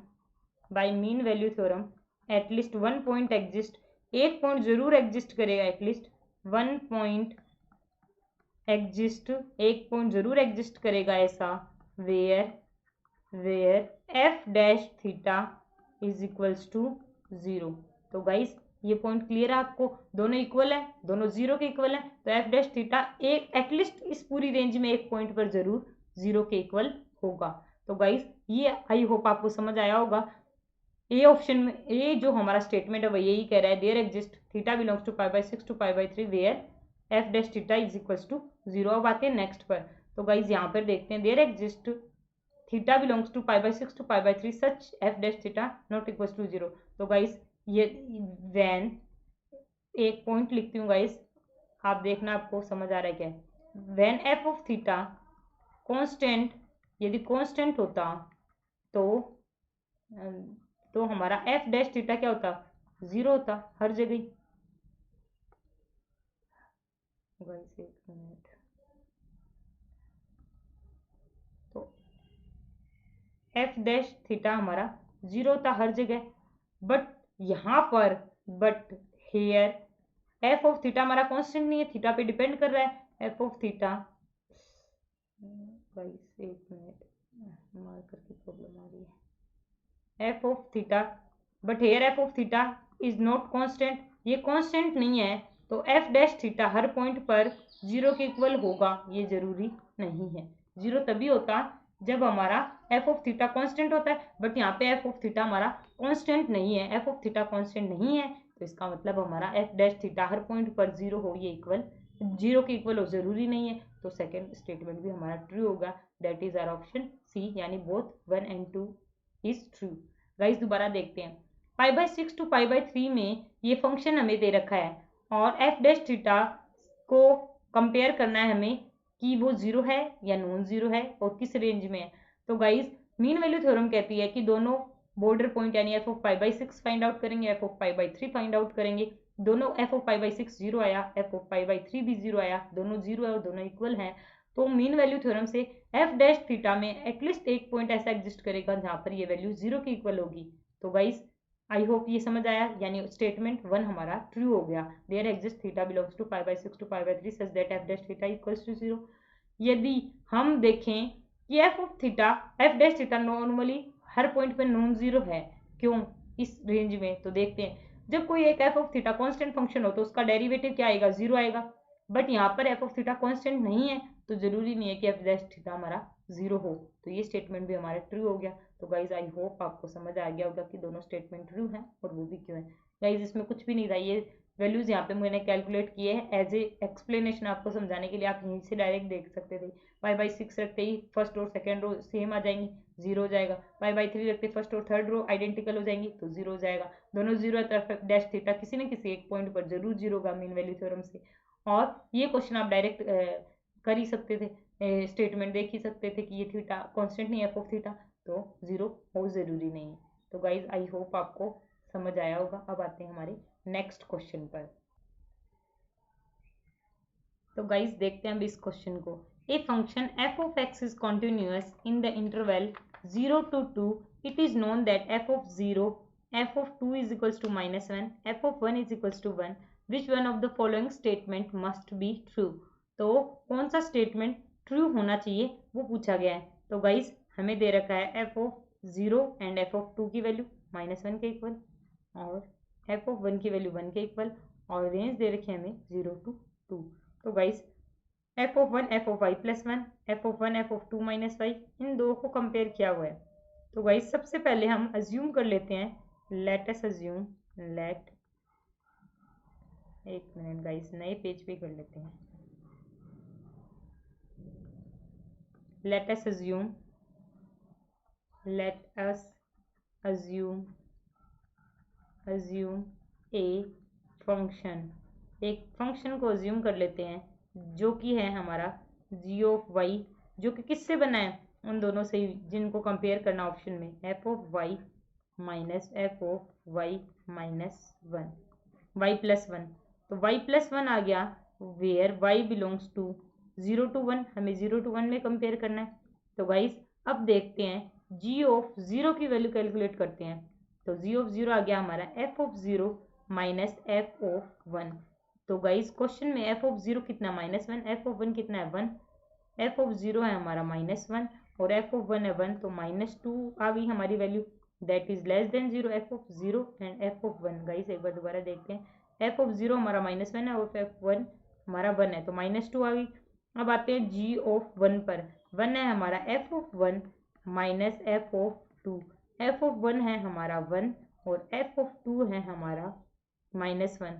by mean value theorem at least one point exist, एक पॉइंट जरूर एग्जिस्ट करेगा, एटलीस्ट वन पॉइंट एग्जिस्ट, एक पॉइंट जरूर एग्जिस्ट करेगा ऐसा, where F dash theta is equals to 0। तो गाइस ये पॉइंट क्लियर है आपको, दोनों इक्वल है, दोनों 0 के इक्वल है, तो एफ डैश थीटा एक एटलीस्ट इस पूरी रेंज में एक पॉइंट पर जरूर 0 के इक्वल होगा। तो गाइस ये आई होप आपको समझ आया होगा। ए ऑप्शन में ए जो हमारा स्टेटमेंट है वो यही कह रहा है, there exist theta belongs to π/6 to π/3 where F dash theta is equals to 0। अब आते हैं नेक्स्ट पर। तो गाइस यहाँ पर देखते हैं, there exist theta belongs to π/6 to π/3 such F dash theta not equals to 0। तो गाइस ये वैन एक पॉइंट लिखती हूँ गाइस, आप देखना आपको समझ आ रहा है क्या है। When f of theta constant, यदि कांस्टेंट होता तो हमारा एफ डैश थीटा क्या होता, 0 होता हर जगह। गाइस एक मिनट, तो एफ डैश थीटा हमारा 0 होता हर जगह, बट यहाँ पर हेयर एफ ऑफ थीटा हमारा कांस्टेंट नहीं है, थीटा पे डिपेंड कर रहा है। एफ ऑफ थीटा, गाइस एक मिनट, मार्कर की प्रॉब्लम आ रही है। F of theta, but here F of theta is not constant, ये कांस्टेंट नहीं है, तो एफ डैश थीटा हर पॉइंट पर 0 के इक्वल होगा, ये जरूरी नहीं है। 0 तभी होता जब हमारा एफ ऑफ थीटा कांस्टेंट होता है, बट यहाँ पे एफ ऑफ थीटा हमारा कांस्टेंट नहीं है। एफ ऑफ थीटा कांस्टेंट नहीं है तो इसका मतलब हमारा एफ डैश थीटा हर पॉइंट पर 0 हो, ये इक्वल 0 के इक्वल हो, जरूरी नहीं है। तो सेकंड स्टेटमेंट भी हमारा ट्रू होगा, that is our option C, यानी both 1 and 2 is true. Guys दोबारा देखते हैं, π/6 टू π/3 में ये फंक्शन हमें दे रखा है और एफ डैश थीटा को कंपेयर करना है हमें कि वो 0 है या नॉन 0 है और किस रेंज में है। तो गाइस मीन वैल्यू थ्योरम कहती है कि दोनों बॉर्डर पॉइंट यानी एफ ऑफ π/6 फाइंड आउट करेंगे, एफ ऑफ π/3 फाइंड आउट करेंगे। दोनों एफ ऑफ π/6 0 आया, एफ ऑफ π/3 भी 0 आया, दोनों 0 है और दोनों इक्वल हैं। तो मीन वैल्यू थ्योरम से एफ डैश थीटा में एटलीस्ट एक पॉइंट ऐसा एग्जिस्ट करेगा जहां पर ये वैल्यू 0 के इक्वल होगी। तो गाइस आई होप ये समझ आया, यानी स्टेटमेंट 1 हमारा ट्रू हो गया, there exist theta belongs to π/6 to π/3 such that F dash theta equals to 0। यदि हम देखें कि F of theta, F dash theta normally हर पॉइंट पे नॉन 0 है, क्यों इस रेंज में, तो देखते हैं जब कोई एक F of theta constant function हो तो उसका डेरिवेटिव क्या आएगा, 0 आएगा, बट यहाँ पर एफ ऑफ थीटा कांस्टेंट नहीं है तो जरूरी नहीं है कि एफ डैश थीटा हमारा 0 हो, तो ये स्टेटमेंट भी हमारा ट्रू हो गया। तो गाइज आई होप आपको समझ आ गया होगा कि दोनों स्टेटमेंट ट्रू हैं और वो भी क्यों है। गाइज इसमें कुछ भी नहीं था, ये वैल्यूज यहाँ पे मैंने कैलकुलेट किए हैं एज ए एक्सप्लेनेशन आपको समझाने के लिए, आप यहीं से डायरेक्ट देख सकते थे। π/6 रखते ही फर्स्ट और सेकंड रो सेम आ जाएंगी, 0 हो जाएगा। π/3 रखते फर्स्ट और थर्ड रो आइडेंटिकल हो जाएंगी तो 0 हो जाएगा। दोनों 0 है तो डैश थीटा किसी न किसी एक पॉइंट पर जरूर 0 होगा मीन वैल्यू थ्योरम से। और ये क्वेश्चन आप डायरेक्ट कर ही सकते थे, स्टेटमेंट देख ही सकते थे कि ये थीटा कांस्टेंट नहीं है एफ ऑफ थीटा, तो 0 हो जरूरी नहीं है। तो गाइज आई होप आपको समझ आया होगा। अब आते हैं हमारे नेक्स्ट क्वेश्चन पर। तो गाइज देखते हैं अब इस क्वेश्चन को। ए function f of x is continuous in the interval 0 to 2, it is known that f of 0, f of 2 is equals to -1, f of 1 is equals to 1, which one of the following statement must be true। तो कौन सा statement true होना चाहिए वो पूछा गया है। तो गाइज हमें दे रखा है f of 0 and f of 2 की वैल्यू -1 के इक्वल और f of 1 की वैल्यू 1 के इक्वल और रेंज दे रखी है हमें 0 to 2। तो guys f of 1 f of y plus 1, f of 1 f of 2 minus Y, इन दो को कंपेयर किया हुआ है। तो गाइज सबसे पहले हम अज्यूम कर लेते हैं, लेट अस अज्यूम, लेट, एक मिनट गाइज नए पेज पे कर लेते हैं, let us assume a function, एक फंक्शन को अज्यूम कर लेते हैं जो कि है हमारा g ऑफ y, जो कि किससे बना है, उन दोनों से जिनको कंपेयर करना ऑप्शन में, f of y minus f of y minus 1, y plus 1। तो y प्लस 1 आ गया where y belongs to 0 to 1, हमें 0 to 1 में कंपेयर करना है। तो गाइस अब देखते हैं g ऑफ 0 की वैल्यू कैलकुलेट करते हैं। तो जी ऑफ जीरो आ गया हमारा F of zero minus F of one. तो गाइस क्वेश्चन में एफ ऑफ जीरो कितना -1, एफ ऑफ वन कितना है 1, एफ ऑफ जीरो है हमारा -1 और एफ ऑफ वन है 1, तो -2 आ गई हमारी value, that is less than zero, F of zero and F of one. Guys एक बार दोबारा देखते हैं, एफ ऑफ जीरो हमारा -1 है और एफ वन हमारा 1 है, तो -2 आ गई। अब आते हैं जी ऑफ वन पर, 1 है हमारा F of one minus F of two, F of one है हमारा 1 और एफ ऑफ टू है हमारा -1,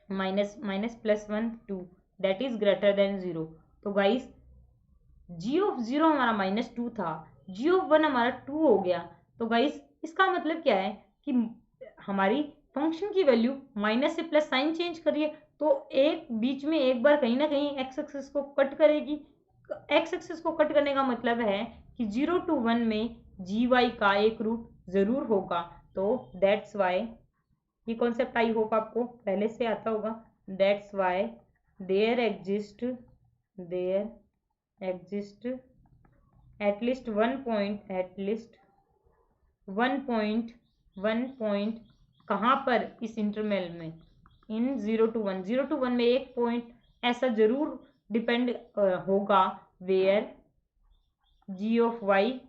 minus plus 1 2, that is greater than zero. तो गाइस जी ऑफ जीरो हमारा -2 था, जी ऑफ वन हमारा 2 हो गया। तो गाइस इसका मतलब क्या है कि हमारी फंक्शन की वैल्यू माइनस से प्लस साइन चेंज करिए तो एक बीच में एक बार कहीं ना कहीं एक्स एक्सिस को कट करेगी। एक्स एक्सिस को कट करने का मतलब है कि 0 to 1 में जी वाई का एक रूट जरूर होगा। तो दैट्स वाई, ये कॉन्सेप्ट आई होप आपको पहले से आता होगा, that's why there exist at least one point कहाँ पर, इस इंटरवल में, इन 0 to 1, 0 to 1 में एक पॉइंट ऐसा जरूर डिपेंड होगा वेयर जी ऑफ वाई,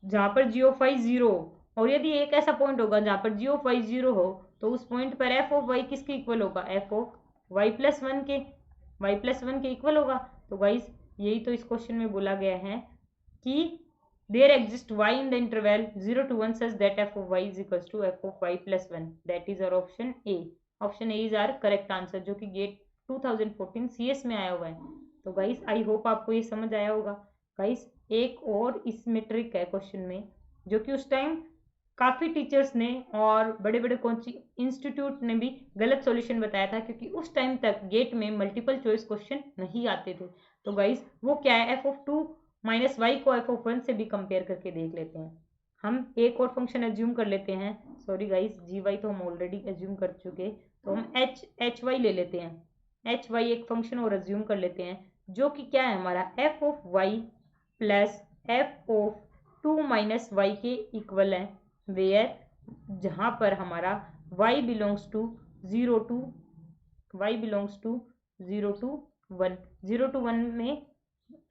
जहाँ पर जी ऑफ वाई 0, और यदि एक ऐसा पॉइंट होगा जहाँ पर जी ऑफ वाई 0 हो तो उस पॉइंट पर एफ ऑफ वाई किसके इक्वल होगा, F of y plus one के इक्वल होगा। तो गाइस यही तो इस क्वेश्चन में बोला गया है कि there exist y in the interval 0 to 1 such that f of y is equals to f of y plus 1, that is our option A. Option A is our correct answer, जो कि gate 2014 CS में आया हुआ है। तो guys I hope आपको ये समझ आया होगा। गाइस एक और इसमें ट्रिक है क्वेश्चन में, जो कि उस टाइम काफ़ी टीचर्स ने और बड़े बड़े कोचिंग इंस्टीट्यूट ने भी गलत सॉल्यूशन बताया था, क्योंकि उस टाइम तक गेट में मल्टीपल चॉइस क्वेश्चन नहीं आते थे। तो गाइस वो क्या है, f of two minus y को एफ ऑफ वन से भी कंपेयर करके देख लेते हैं। हम एक और फंक्शन एज्यूम कर लेते हैं, सॉरी गाइस जी वाई तो हम ऑलरेडी एज्यूम कर चुके, तो हम एच वाई ले लेते हैं, एच वाई एक फंक्शन और एज्यूम कर लेते हैं, जो कि क्या है हमारा F of y plus f of two minus y के इक्वल है, वेयर जहाँ पर हमारा y belongs to 0 to 1, 0 to 1 में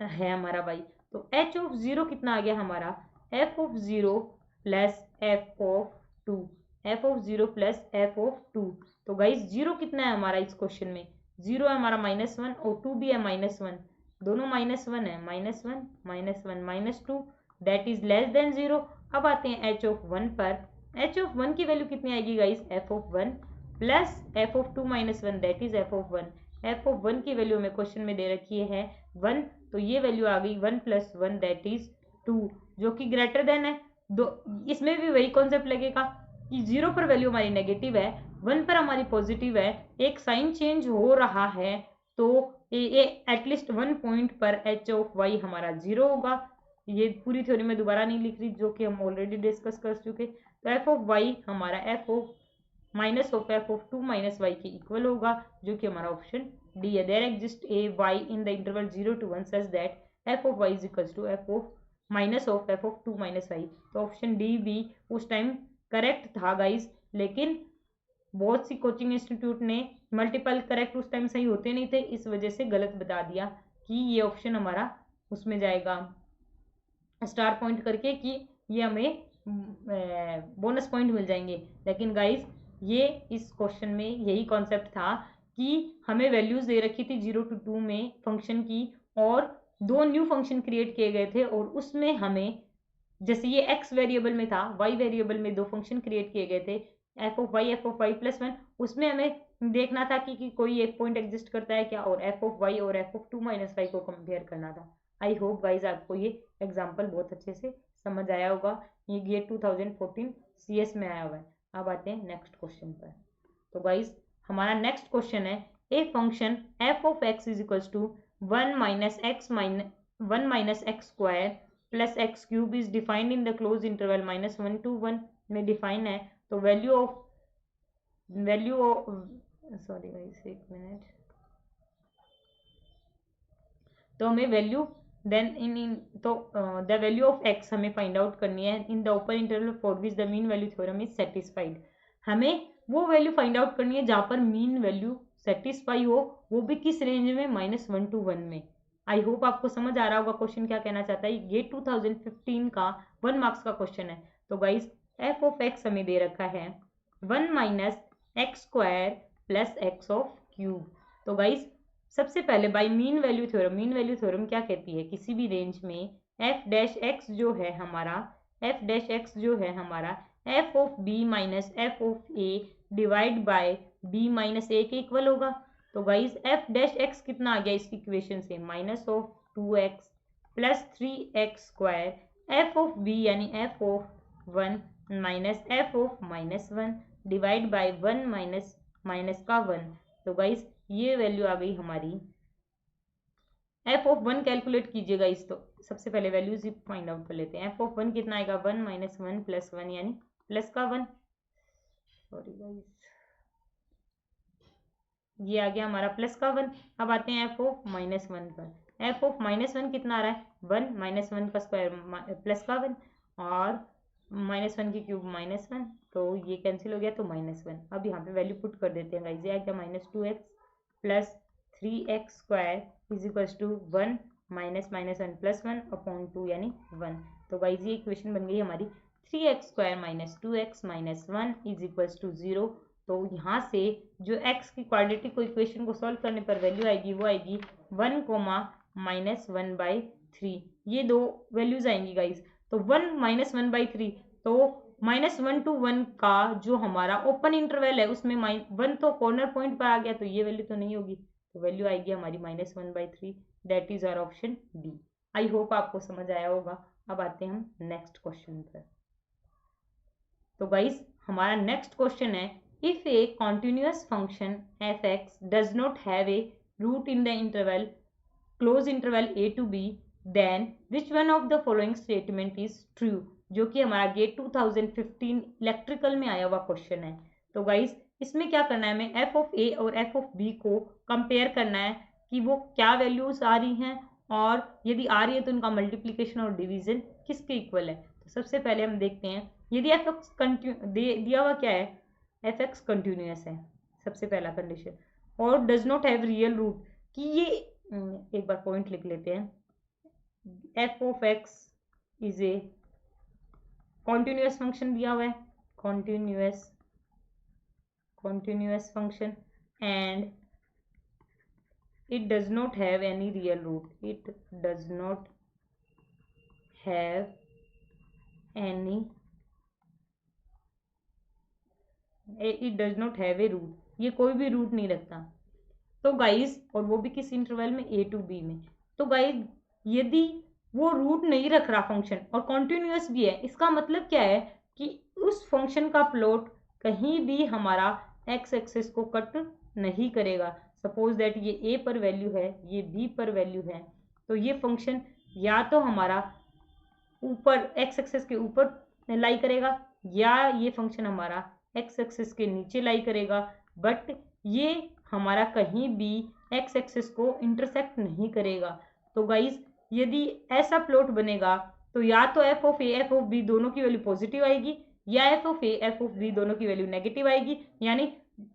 है हमारा y। तो h ऑफ 0 कितना आ गया हमारा, f of 0 plus f of 2, f of 0 plus f of 2। तो गाइस 0 कितना है हमारा इस क्वेश्चन में, 0 है हमारा -1 और 2 भी है -1, दोनों -1 है, -1 -2, दैट इज लेस देन 0। अब आते हैं h ऑफ 1 पर, h ऑफ 1 की वैल्यू कितनी आएगी guys, f of 1 plus f of 2 minus 1, that is f of 1। f of 1 की वैल्यू में क्वेश्चन में दे रखी है 1, तो ये वैल्यू आ गई 1 प्लस 1 दैट इज 2, जो कि ग्रेटर देन है। दो इसमें भी वही कॉन्सेप्ट लगेगा कि 0 पर वैल्यू हमारी नेगेटिव है, 1 पर हमारी पॉजिटिव है, एक साइन चेंज हो रहा है, तो ये एटलीस्ट 1 पॉइंट पर h ऑफ y हमारा 0 होगा। ये पूरी थ्योरी में दोबारा नहीं लिख रही, जो कि हम ऑलरेडी डिस्कस कर चुके। तो एफ ऑफ वाई हमारा F of minus of f of 2 minus y के इक्वल होगा, जो कि हमारा ऑप्शन डी है। There exist a y in the interval 0 to 1 such that f of y is equal to F of minus of f of 2 minus y. तो option D भी उस time correct था guys, लेकिन बहुत सी coaching institute ने multiple correct उस time सही होते नहीं थे, इस वजह से गलत बता दिया कि ये ऑप्शन हमारा उसमें जाएगा स्टार पॉइंट करके कि ये हमें बोनस पॉइंट मिल जाएंगे। लेकिन गाइस ये इस क्वेश्चन में यही कॉन्सेप्ट था कि हमें वैल्यूज दे रखी थी 0 to 2 में फंक्शन की, और दो न्यू फंक्शन क्रिएट किए गए थे, और उसमें हमें जैसे ये x वेरिएबल में था, y वेरिएबल में दो फंक्शन क्रिएट किए गए थे, f ऑफ y प्लस 1, उसमें हमें देखना था कि कोई एक पॉइंट एग्जिस्ट करता है क्या, और f ऑफ y और f ऑफ 2 माइनस वाई को कंपेयर करना था। आई होप गाइज आपको ये एग्जाम्पल बहुत अच्छे से समझ आया होगा, ये गेट 2014 CS में आया हुआ है। अब आते हैं नेक्स्ट क्वेश्चन पर। तो गाइज हमारा नेक्स्ट क्वेश्चन है, a function f of x is equals to 1 minus x square plus x cube is defined in the closed interval -1 to 1 में डिफाइन है। तो वैल्यू ऑफ सॉरी गाइस एक minute, तो हमें वैल्यू देन तो the value of x हमें find out करनी है in the open interval for which the mean value theorem is satisfied. हमें वो वैल्यू फाइंड आउट करनी है जहां पर मीन वैल्यू सेटिस्फाई हो, वो भी किस रेंज में, -1 to 1 में। आई होप आपको समझ आ रहा होगा क्वेश्चन क्या कहना चाहता है। ये 2015 का 1 मार्क्स का क्वेश्चन है। तो गाइज एफ ऑफ एक्स हमें दे रखा है 1 - x² + x ऑफ क्यूब। तो गाइज सबसे पहले बाय मीन वैल्यू थ्योरम क्या कहती है, किसी भी रेंज में f' जो है हमारा f of b minus f of a divide by b minus a के इक्वल होगा। तो गाइज f' कितना आ गया इस इक्वेशन से, -2x + 3x² f of b यानी f of 1 minus f of -1 divide by 1 minus का 1। तो गाइज ये वैल्यू आ गई हमारी। f ऑफ 1 कैलकुलेट कीजिएगा इस, तो सबसे पहले वैल्यूज ही फाइंड आउट कर लेते हैं। f ऑफ 1 कितना आएगा, 1 - 1 + 1 यानी प्लस का 1। सॉरी गाइज, ये आ गया हमारा प्लस का 1। अब आते हैं f ऑफ -1 पर। f ऑफ -1 कितना आ रहा है, 1 - 1 का स्क्वायर प्लस का 1 और -1 की क्यूब -1, तो ये कैंसिल हो गया तो -1। अब यहाँ पे वैल्यू पुट कर देते हैं गाइज। ये आ गया -2x + 3x² = 1 - -1 + 1 अपॉन 2 यानी 1। तो गाइज ये इक्वेशन बन गई हमारी 3x² - 2x - 1 = 0। तो यहाँ से जो x की क्वाड्रेटिक को इक्वेशन को सॉल्व करने पर वैल्यू आएगी वो आएगी 1, -1/3। ये दो वैल्यूज आएंगी गाइज। तो 1 - 1/3, तो -1 to 1 का जो हमारा ओपन इंटरवल है उसमें 1 तो कॉर्नर पॉइंट पर आ गया, तो ये वैल्यू तो नहीं होगी, तो वैल्यू आएगी हमारी -1/3। That is our option D. I hope आपको समझ आया होगा। अब आते हैं हम नेक्स्ट क्वेश्चन पर। तो गाइज हमारा नेक्स्ट क्वेश्चन है, if a continuous function f(x) does not have a root in the interval close interval a to b, then which one of the following statement is true? जो कि हमारा gate 2015 electrical में आया हुआ question है। तो guys इसमें क्या करना है, हमें f ऑफ a और f ऑफ b को कंपेयर करना है कि वो क्या वैल्यूज आ रही हैं, और यदि आ रही है तो उनका मल्टीप्लीकेशन और डिवीजन किसके इक्वल है। तो सबसे पहले हम देखते हैं, यदि f(x) दिया हुआ क्या है, f(x) कंटिन्यूस है, सबसे पहला कंडीशन, और does not have real root, कि ये एक बार पॉइंट लिख लेते हैं, f of x is a continuous function दिया हुआ है, continuous function, and it does not have any real root, it does not have any root, ये कोई भी रूट नहीं रखता। तो गाइज, और वो भी किस इंटरवल में, a to b में। तो गाइज यदि वो रूट नहीं रख रहा फंक्शन और कॉन्टिन्यूस भी है, इसका मतलब क्या है कि उस फंक्शन का प्लॉट कहीं भी हमारा x एक्सिस को कट नहीं करेगा। सपोज दैट ये a पर वैल्यू है, ये b पर वैल्यू है, तो ये फंक्शन या तो हमारा ऊपर x एक्सिस के ऊपर लाई करेगा, या ये फंक्शन हमारा x एक्सिस के नीचे लाई करेगा, बट ये हमारा कहीं भी x एक्सिस को इंटरसेक्ट नहीं करेगा। तो गाइज यदि ऐसा प्लॉट बनेगा तो या तो f of a f of b दोनों की वैल्यू पॉजिटिव आएगी, या f of a f of b दोनों की वैल्यू नेगेटिव आएगी। यानी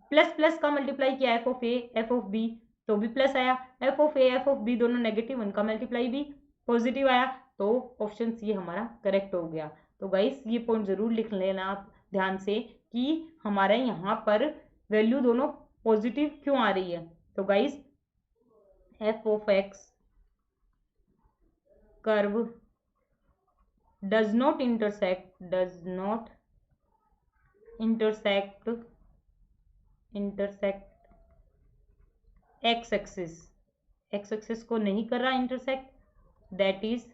प्लस प्लस का मल्टीप्लाई किया f of a f of b तो भी प्लस आया, f of a f of b दोनों नेगेटिव, उनका मल्टीप्लाई भी पॉजिटिव आया, तो ऑप्शन सी हमारा करेक्ट हो गया। तो गाइस ये पॉइंट जरूर लिख लेना आप ध्यान से कि हमारे यहाँ पर वैल्यू दोनों पॉजिटिव क्यों आ रही है। तो guys f of x curve does not intersect x axis को नहीं कर रहा इंटरसेक्ट, दैट इज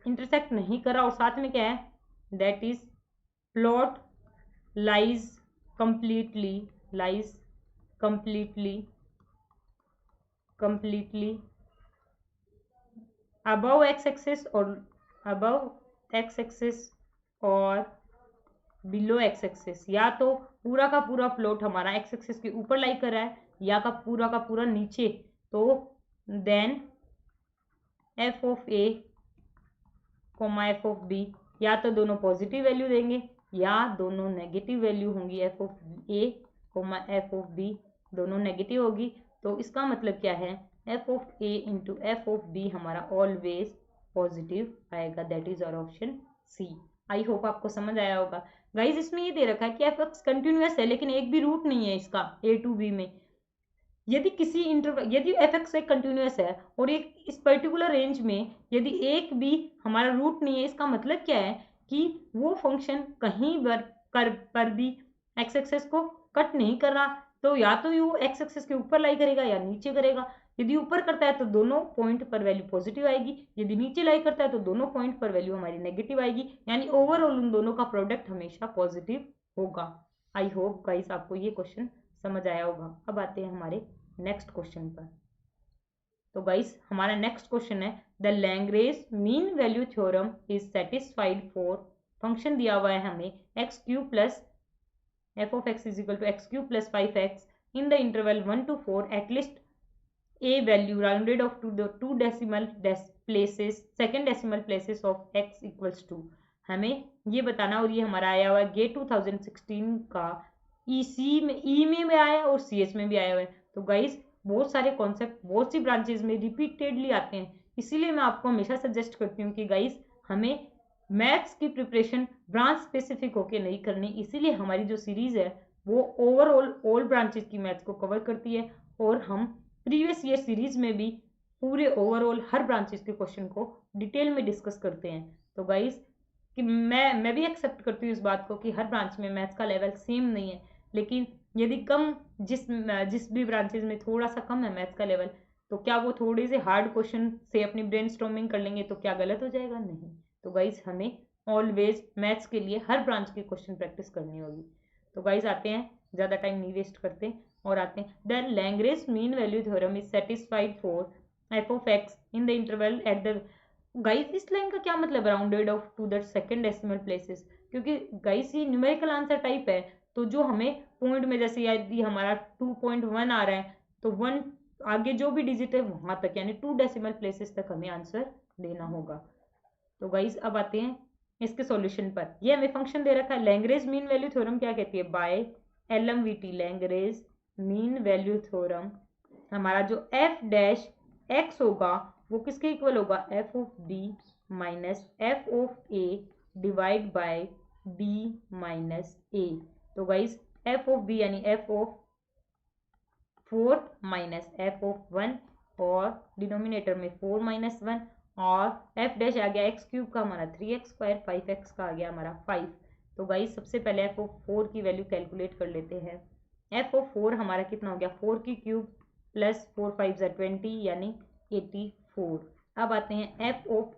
इंटरसेक्ट नहीं कर रहा, और साथ में क्या है, that is plot lies completely above x axis और बिलो x एक्सिस। या तो पूरा का पूरा प्लॉट हमारा x एक्सिस के ऊपर लाई कर रहा है, या का पूरा नीचे। तो then f of a comma f of b, या तो दोनों पॉजिटिव वैल्यू देंगे या दोनों नेगेटिव वैल्यू होंगी। F of a comma f of b दोनों नेगेटिव होगी, तो इसका मतलब क्या है, f of a into f of b हमारा ऑलवेज पॉजिटिव आएगा। That is our option C. I hope आपको समझ आया होगा। गाइज इसमें ये दे रखा है कि एफ एक्स कंटिन्यूस है लेकिन एक भी रूट नहीं है इसका ए टू बी में। यदि किसी इंटरवल, यदि एफ एक्स एक कंटिन्यूस है और एक इस पर्टिकुलर रेंज में यदि एक भी हमारा रूट नहीं है, इसका मतलब क्या है कि वो फंक्शन कहीं पर भी एक्स एक्सेस को कट नहीं कर रहा। तो या तो वो एक्स एक्सेस के ऊपर लाई करेगा या नीचे करेगा। यदि ऊपर करता है तो दोनों पॉइंट पर वैल्यू पॉजिटिव आएगी, यदि नीचे लाई करता है तो दोनों पॉइंट पर वैल्यू हमारी नेगेटिव आएगी, यानी ओवरऑल उन दोनों का प्रोडक्ट हमेशा पॉजिटिव होगा। आई होप गाइस आपको ये क्वेश्चन समझ आया होगा। अब आते हैं हमारे नेक्स्ट क्वेश्चन पर। तो गाइस हमारा नेक्स्ट क्वेश्चन है, the Lagrange mean value theorem is satisfied for, function दिया हुआ है हमें x cube plus f of x is equal to x cube plus 5x in the interval 1 to 4 at least a value rounded off to the two decimal places, second decimal places of x equals to। हमें ये बताना, और ये हमारा आया हुआ है gate 2016 का ईसी में, ई में भी आया है और सीएच में भी आया हुआ है। तो गाइस बहुत सारे कॉन्सेप्ट बहुत सी ब्रांचेज में रिपीटेडली आते हैं, इसीलिए मैं आपको हमेशा सजेस्ट करती हूँ कि गाइस हमें मैथ्स की प्रिपरेशन ब्रांच स्पेसिफिक होके नहीं करनी। इसीलिए हमारी जो सीरीज है वो ओवरऑल ऑल ब्रांचेज की मैथ्स को कवर करती है, और हम प्रीवियस ईयर सीरीज में भी पूरे ओवरऑल हर ब्रांचेस के क्वेश्चन को डिटेल में डिस्कस करते हैं। तो गाइस कि मैं भी एक्सेप्ट करती हूँ इस बात को कि हर ब्रांच में मैथ्स का लेवल सेम नहीं है, लेकिन यदि कम जिस भी ब्रांचेज में थोड़ा सा कम है मैथ्स का लेवल, तो क्या वो थोड़े से हार्ड क्वेश्चन से अपनी ब्रेनस्टॉर्मिंग कर लेंगे तो क्या गलत हो जाएगा? नहीं। तो गाइस हमें ऑलवेज मैथ्स के लिए हर ब्रांच की क्वेश्चन प्रैक्टिस करनी होगी। तो गाइस आते हैं, ज़्यादा टाइम नहीं वेस्ट करते और आते हैं, the Lagrange mean value theorem is satisfied for f of x in the interval at the. Guys इस लाइन का क्या मतलब, rounded off to the second decimal places? क्योंकि गाइस ये न्यूमेरिकल आंसर टाइप है, तो जो हमें पॉइंट में, जैसे यदि हमारा 2.1 आ रहा है तो 1 आगे जो भी डिजिट है वहां तक, यानी 2 डेसिमल प्लेसेस तक हमें आंसर देना होगा। तो गाइस अब आते हैं इसके सॉल्यूशन पर। ये हमें फंक्शन दे रखा है, लैग्रेंज मीन वैल्यू थ्योरम क्या कहती है, by LMVT Lagrange mean value theorem, हमारा जो एफ डैश एक्स होगा वो किसके इक्वल होगा, F of B minus F of A divide by B minus A. तो गाइस एफ ऑफ बी यानी F of 4 minus F of 1, और denominator में 4 माइनस 1, और एफ डैश आ गया एक्स क्यूब का हमारा 3x स्क्वायर, 5x का आ गया हमारा 5। तो गाइस सबसे पहले एफ ऑफ 4 की वैल्यू कैलकुलेट कर लेते हैं। एफ ऑफ 4 हमारा कितना हो गया, 4 की क्यूब प्लस 4 5 20 यानी 84। अब आते हैं एफ ऑफ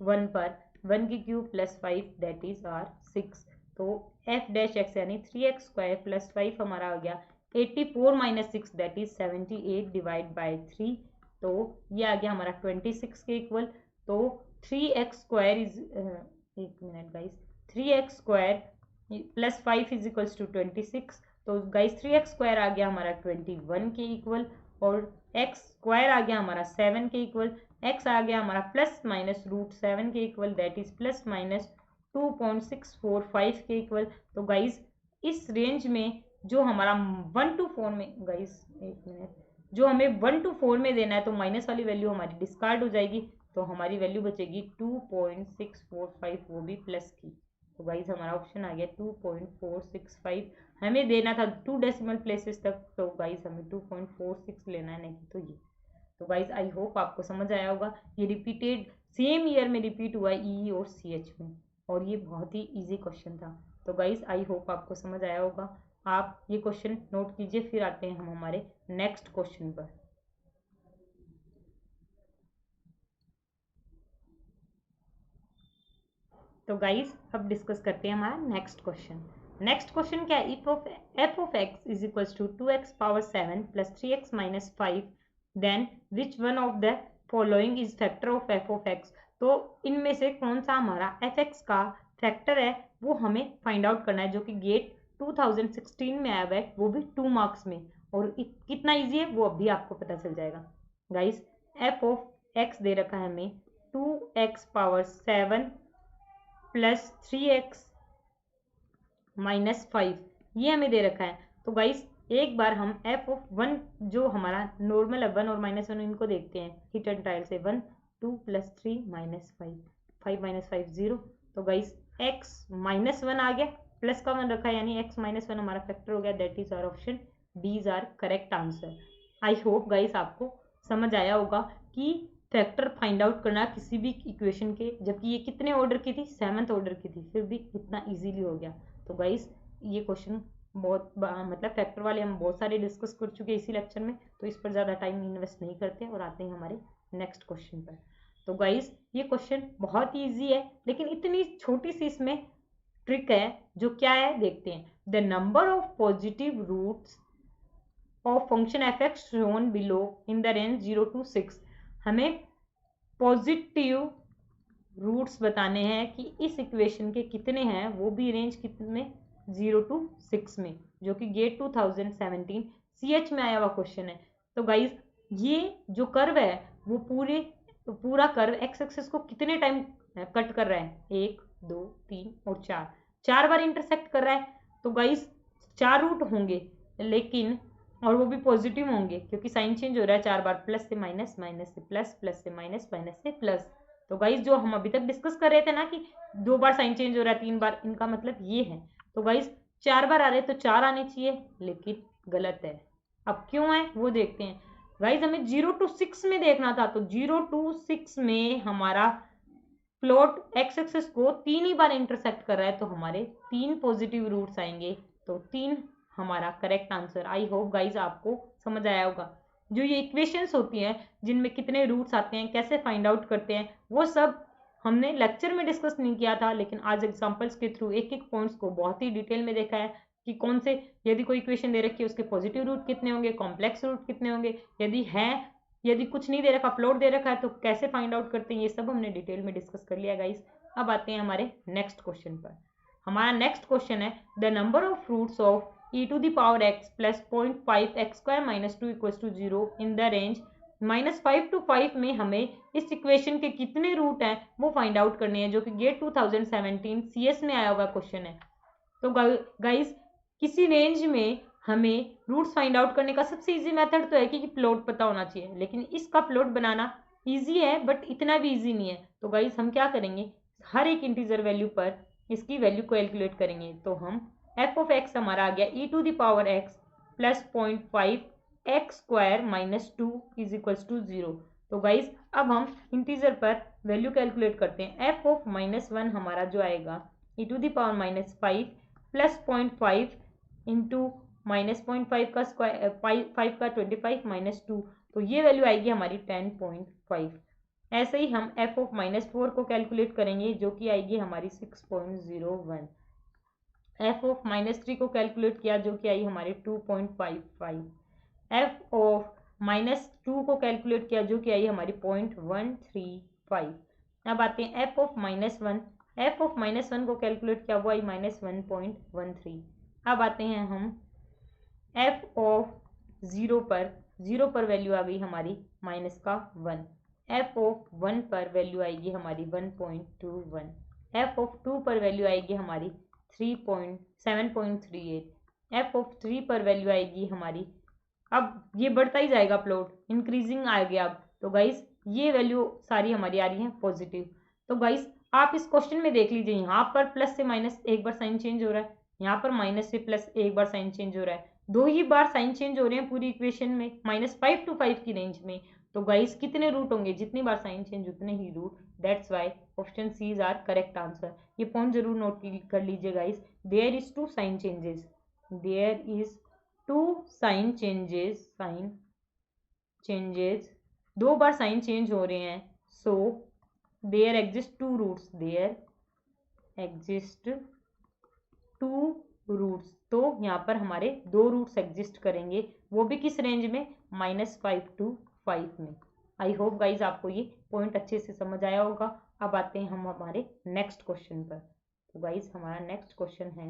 1 पर, 1 की cube plus 5 that is are 6। तो एफ डैश एक्स यानी 3x स्क्वायर प्लस 5 हमारा आ गया 84 minus 6 that is 78 divide by 3। तो ये आ गया हमारा 26 के इक्वल। तो 3x स्क्वायर इज, एक minute guys, 3x square plus 5 is equals to 26। तो गाइस 3x स्क्वायर आ गया हमारा 21 के इक्वल, और x स्क्वायर आ गया हमारा 7 के इक्वल, x आ गया हमारा प्लस माइनस रूट 7 के equal that is plus minus 2.645 के इक्वल। तो गाइस इस रेंज में जो हमारा 1 to 4 में, गाइस एक मिनट, जो हमें 1 to 4 में देना है तो माइनस वाली वैल्यू हमारी डिस्कार्ड हो जाएगी, तो हमारी वैल्यू बचेगी 2.645, वो भी प्लस की। तो गाइस हमारा ऑप्शन आ गया 2.465। हमें देना था 2 डेसिमल प्लेसेस तक, तो गाइस हमें 2.46 लेना है, नहीं तो ये। तो गाइस आई होप आपको समझ आया होगा। ये रिपीटेड सेम ईयर में रिपीट हुआ है ई और CH में, और ये बहुत ही इजी क्वेश्चन था। तो गाइस आई होप आपको समझ आया होगा। आप ये क्वेश्चन नोट कीजिए, फिर आते हैं हम हमारे नेक्स्ट क्वेश्चन पर। तो गाइस अब डिस्कस करते हैं हमारा नेक्स्ट क्वेश्चन। नेक्स्ट क्वेश्चन क्या है, f of x is equals to 2x power 7 plus 3x minus 5, then which one of the following is factor of f of x. तो इनमें से कौन सा हमारा एफ एक्स का फैक्टर है वो हमें फाइंड आउट करना है, जो कि गेट 2016 में आया हुआ है, वो भी 2 मार्क्स में, और कितना ईजी है वो अभी आपको पता चल जाएगा। गाइस एफ ऑफ x दे रखा है हमें 2x power 7 plus 3x minus 5, ये हमें दे रखा है। तो गाइस एक बार हम f ऑफ 1 जो हमारा नॉर्मल है 1 और -1 इनको देखते हैं हीट एंड ट्रायल से। 1 2 प्लस 3 माइनस 5, 5 माइनस 5 0। तो गाइस x -1 आ गया, प्लस का 1 रखा है यानी x -1 हमारा फैक्टर हो गया। That is our option D is our correct answer. I hope guys आपको समझ आया होगा कि फैक्टर फाइंड आउट करना किसी भी इक्वेशन के, जबकि ये कितने ऑर्डर की थी, 7th ऑर्डर की थी, फिर भी इतना इजीली हो गया। तो गाइस ये क्वेश्चन बहुत मतलब फैक्टर वाले हम बहुत सारे डिस्कस कर चुके हैं इसी लेक्चर में, तो इस पर ज़्यादा टाइम इन्वेस्ट नहीं करते और आते हैं हमारे नेक्स्ट क्वेश्चन पर। तो गाइस ये क्वेश्चन बहुत ही ईजी है, लेकिन इतनी छोटी सी इसमें ट्रिक है जो क्या है देखते हैं। The number of positive roots of function f x shown below in the range 0 to 6। हमें पॉजिटिव रूट्स बताने हैं कि इस इक्वेशन के कितने हैं, वो भी रेंज कितने 0 to 6 में, जो कि गेट 2017 CH में आया हुआ क्वेश्चन है। तो गाइज ये जो कर्व है वो पूरा कर्व एक्स एक्सिस को कितने टाइम कट कर रहा है, 1 2 3 और 4 बार इंटरसेक्ट कर रहा है। तो गाइज 4 रूट होंगे, लेकिन और वो भी पॉजिटिव होंगे क्योंकि साइन चेंज हो रहा है 4 बार, प्लस से माइनस, माइनस से प्लस, प्लस से माइनस, माइनस से प्लस। तो गाइज जो हम अभी तक डिस्कस कर रहे थे ना कि 2 बार साइन चेंज हो रहा है 3 बार, इनका मतलब ये है। तो गाइज 4 बार आ रहे तो 4 आने चाहिए, लेकिन गलत है। अब क्यों है वो देखते हैं। गाइज हमें 0 to 6 में देखना था, तो 0 to 6 में हमारा प्लॉट एक्स एक्सिस को 3 ही बार इंटरसेक्ट कर रहा है, तो हमारे 3 पॉजिटिव रूट्स आएंगे। तो 3 हमारा correct answer. I hope guys आपको समझ आया होगा। जो ये इक्वेशंस होती हैं जिनमें कितने रूट्स आते हैं, कैसे फाइंड आउट करते हैं, वो सब हमने लेक्चर में डिस्कस नहीं किया था, लेकिन आज एग्जांपल्स के थ्रू एक एक पॉइंट्स को बहुत ही डिटेल में देखा है कि कौन से, यदि कोई इक्वेशन दे रखी है उसके पॉजिटिव रूट कितने होंगे, कॉम्प्लेक्स रूट कितने होंगे, यदि कुछ नहीं दे रखा, प्लॉट दे रखा है तो कैसे फाइंड आउट करते हैं, ये सब हमने डिटेल में डिस्कस कर लिया गाइस। अब आते हैं हमारे नेक्स्ट क्वेश्चन पर। हमारा नेक्स्ट क्वेश्चन है the number of roots of e to the power x plus 0.5 x square minus 2 equals to 0 in the range -5 to 5 में हमें इस इक्वेशन के कितने रूट हैं वो फाइंड आउट करने हैं, जो कि गेट 2017 CS में आया हुआ क्वेश्चन है। तो गाइस किसी रेंज में हमें रूट्स फाइंड आउट करने का सबसे इजी मेथड तो है कि प्लॉट पता होना चाहिए, लेकिन इसका प्लॉट बनाना इजी है बट इतना भी इजी नहीं है। तो गाइस हम क्या करेंगे, हर एक इंटीजर वैल्यू पर इसकी वैल्यू को कैलकुलेट करेंगे। तो हम f ऑफ x हमारा आ गया e to the power x plus 0.5 x square minus 2 is equals to 0। तो गाइज अब हम इंटीजर पर वैल्यू कैलकुलेट करते हैं। f ऑफ -1 हमारा जो आएगा e to the power -5 plus 0.5 into -0.5 का स्क्वायर 5 का 25 माइनस 2, तो ये वैल्यू आएगी हमारी 10.5। ऐसे ही हम f ऑफ -4 को कैलकुलेट करेंगे, जो कि आएगी हमारी 6.01। f ऑफ -3 को कैलकुलेट किया, जो कि आई हमारी 2.55। f ऑफ -2 को कैलकुलेट किया, जो कि आई हमारी 0.135। अब आते हैं f ऑफ -1। f ऑफ -1 को कैलकुलेट किया, वो आई -1.13। अब आते हैं हम f ऑफ 0 पर वैल्यू आ गई हमारी -1। f ऑफ 1 पर वैल्यू आएगी हमारी 1.21। f ऑफ 2 पर वैल्यू आएगी हमारी 7.38। f ऑफ 3 पर वैल्यू आएगी हमारी, अब ये बढ़ता ही जाएगा, प्लॉट इंक्रीजिंग आ गया। अब तो गाइस ये वैल्यू सारी हमारी आ रही है पॉजिटिव। तो गाइस आप इस क्वेश्चन में देख लीजिए, यहाँ पर प्लस से माइनस एक बार साइन चेंज हो रहा है, यहाँ पर माइनस से प्लस एक बार साइन चेंज हो रहा है, 2 ही बार साइन चेंज हो रहे हैं पूरी इक्वेशन में -5 to 5 की रेंज में। तो गाइस कितने रूट होंगे, जितनी बार साइन चेंज उतने ही root. That's why option C is our correct answer. ये पॉइंट जरूर नोट कर लीजिए guys. There is 2 sign changes, there is 2 sign changes 2 बार साइन चेंज हो रहे हैं। So there exist 2 roots, there exist 2 roots. तो यहाँ पर हमारे 2 रूट्स एग्जिस्ट करेंगे, वो भी किस रेंज में, -5 to 5 में। आई होप गाइज आपको ये पॉइंट अच्छे से समझ आया होगा। अब आते हैं हम हमारे नेक्स्ट क्वेश्चन पर। तो गाइज हमारा नेक्स्ट क्वेश्चन है,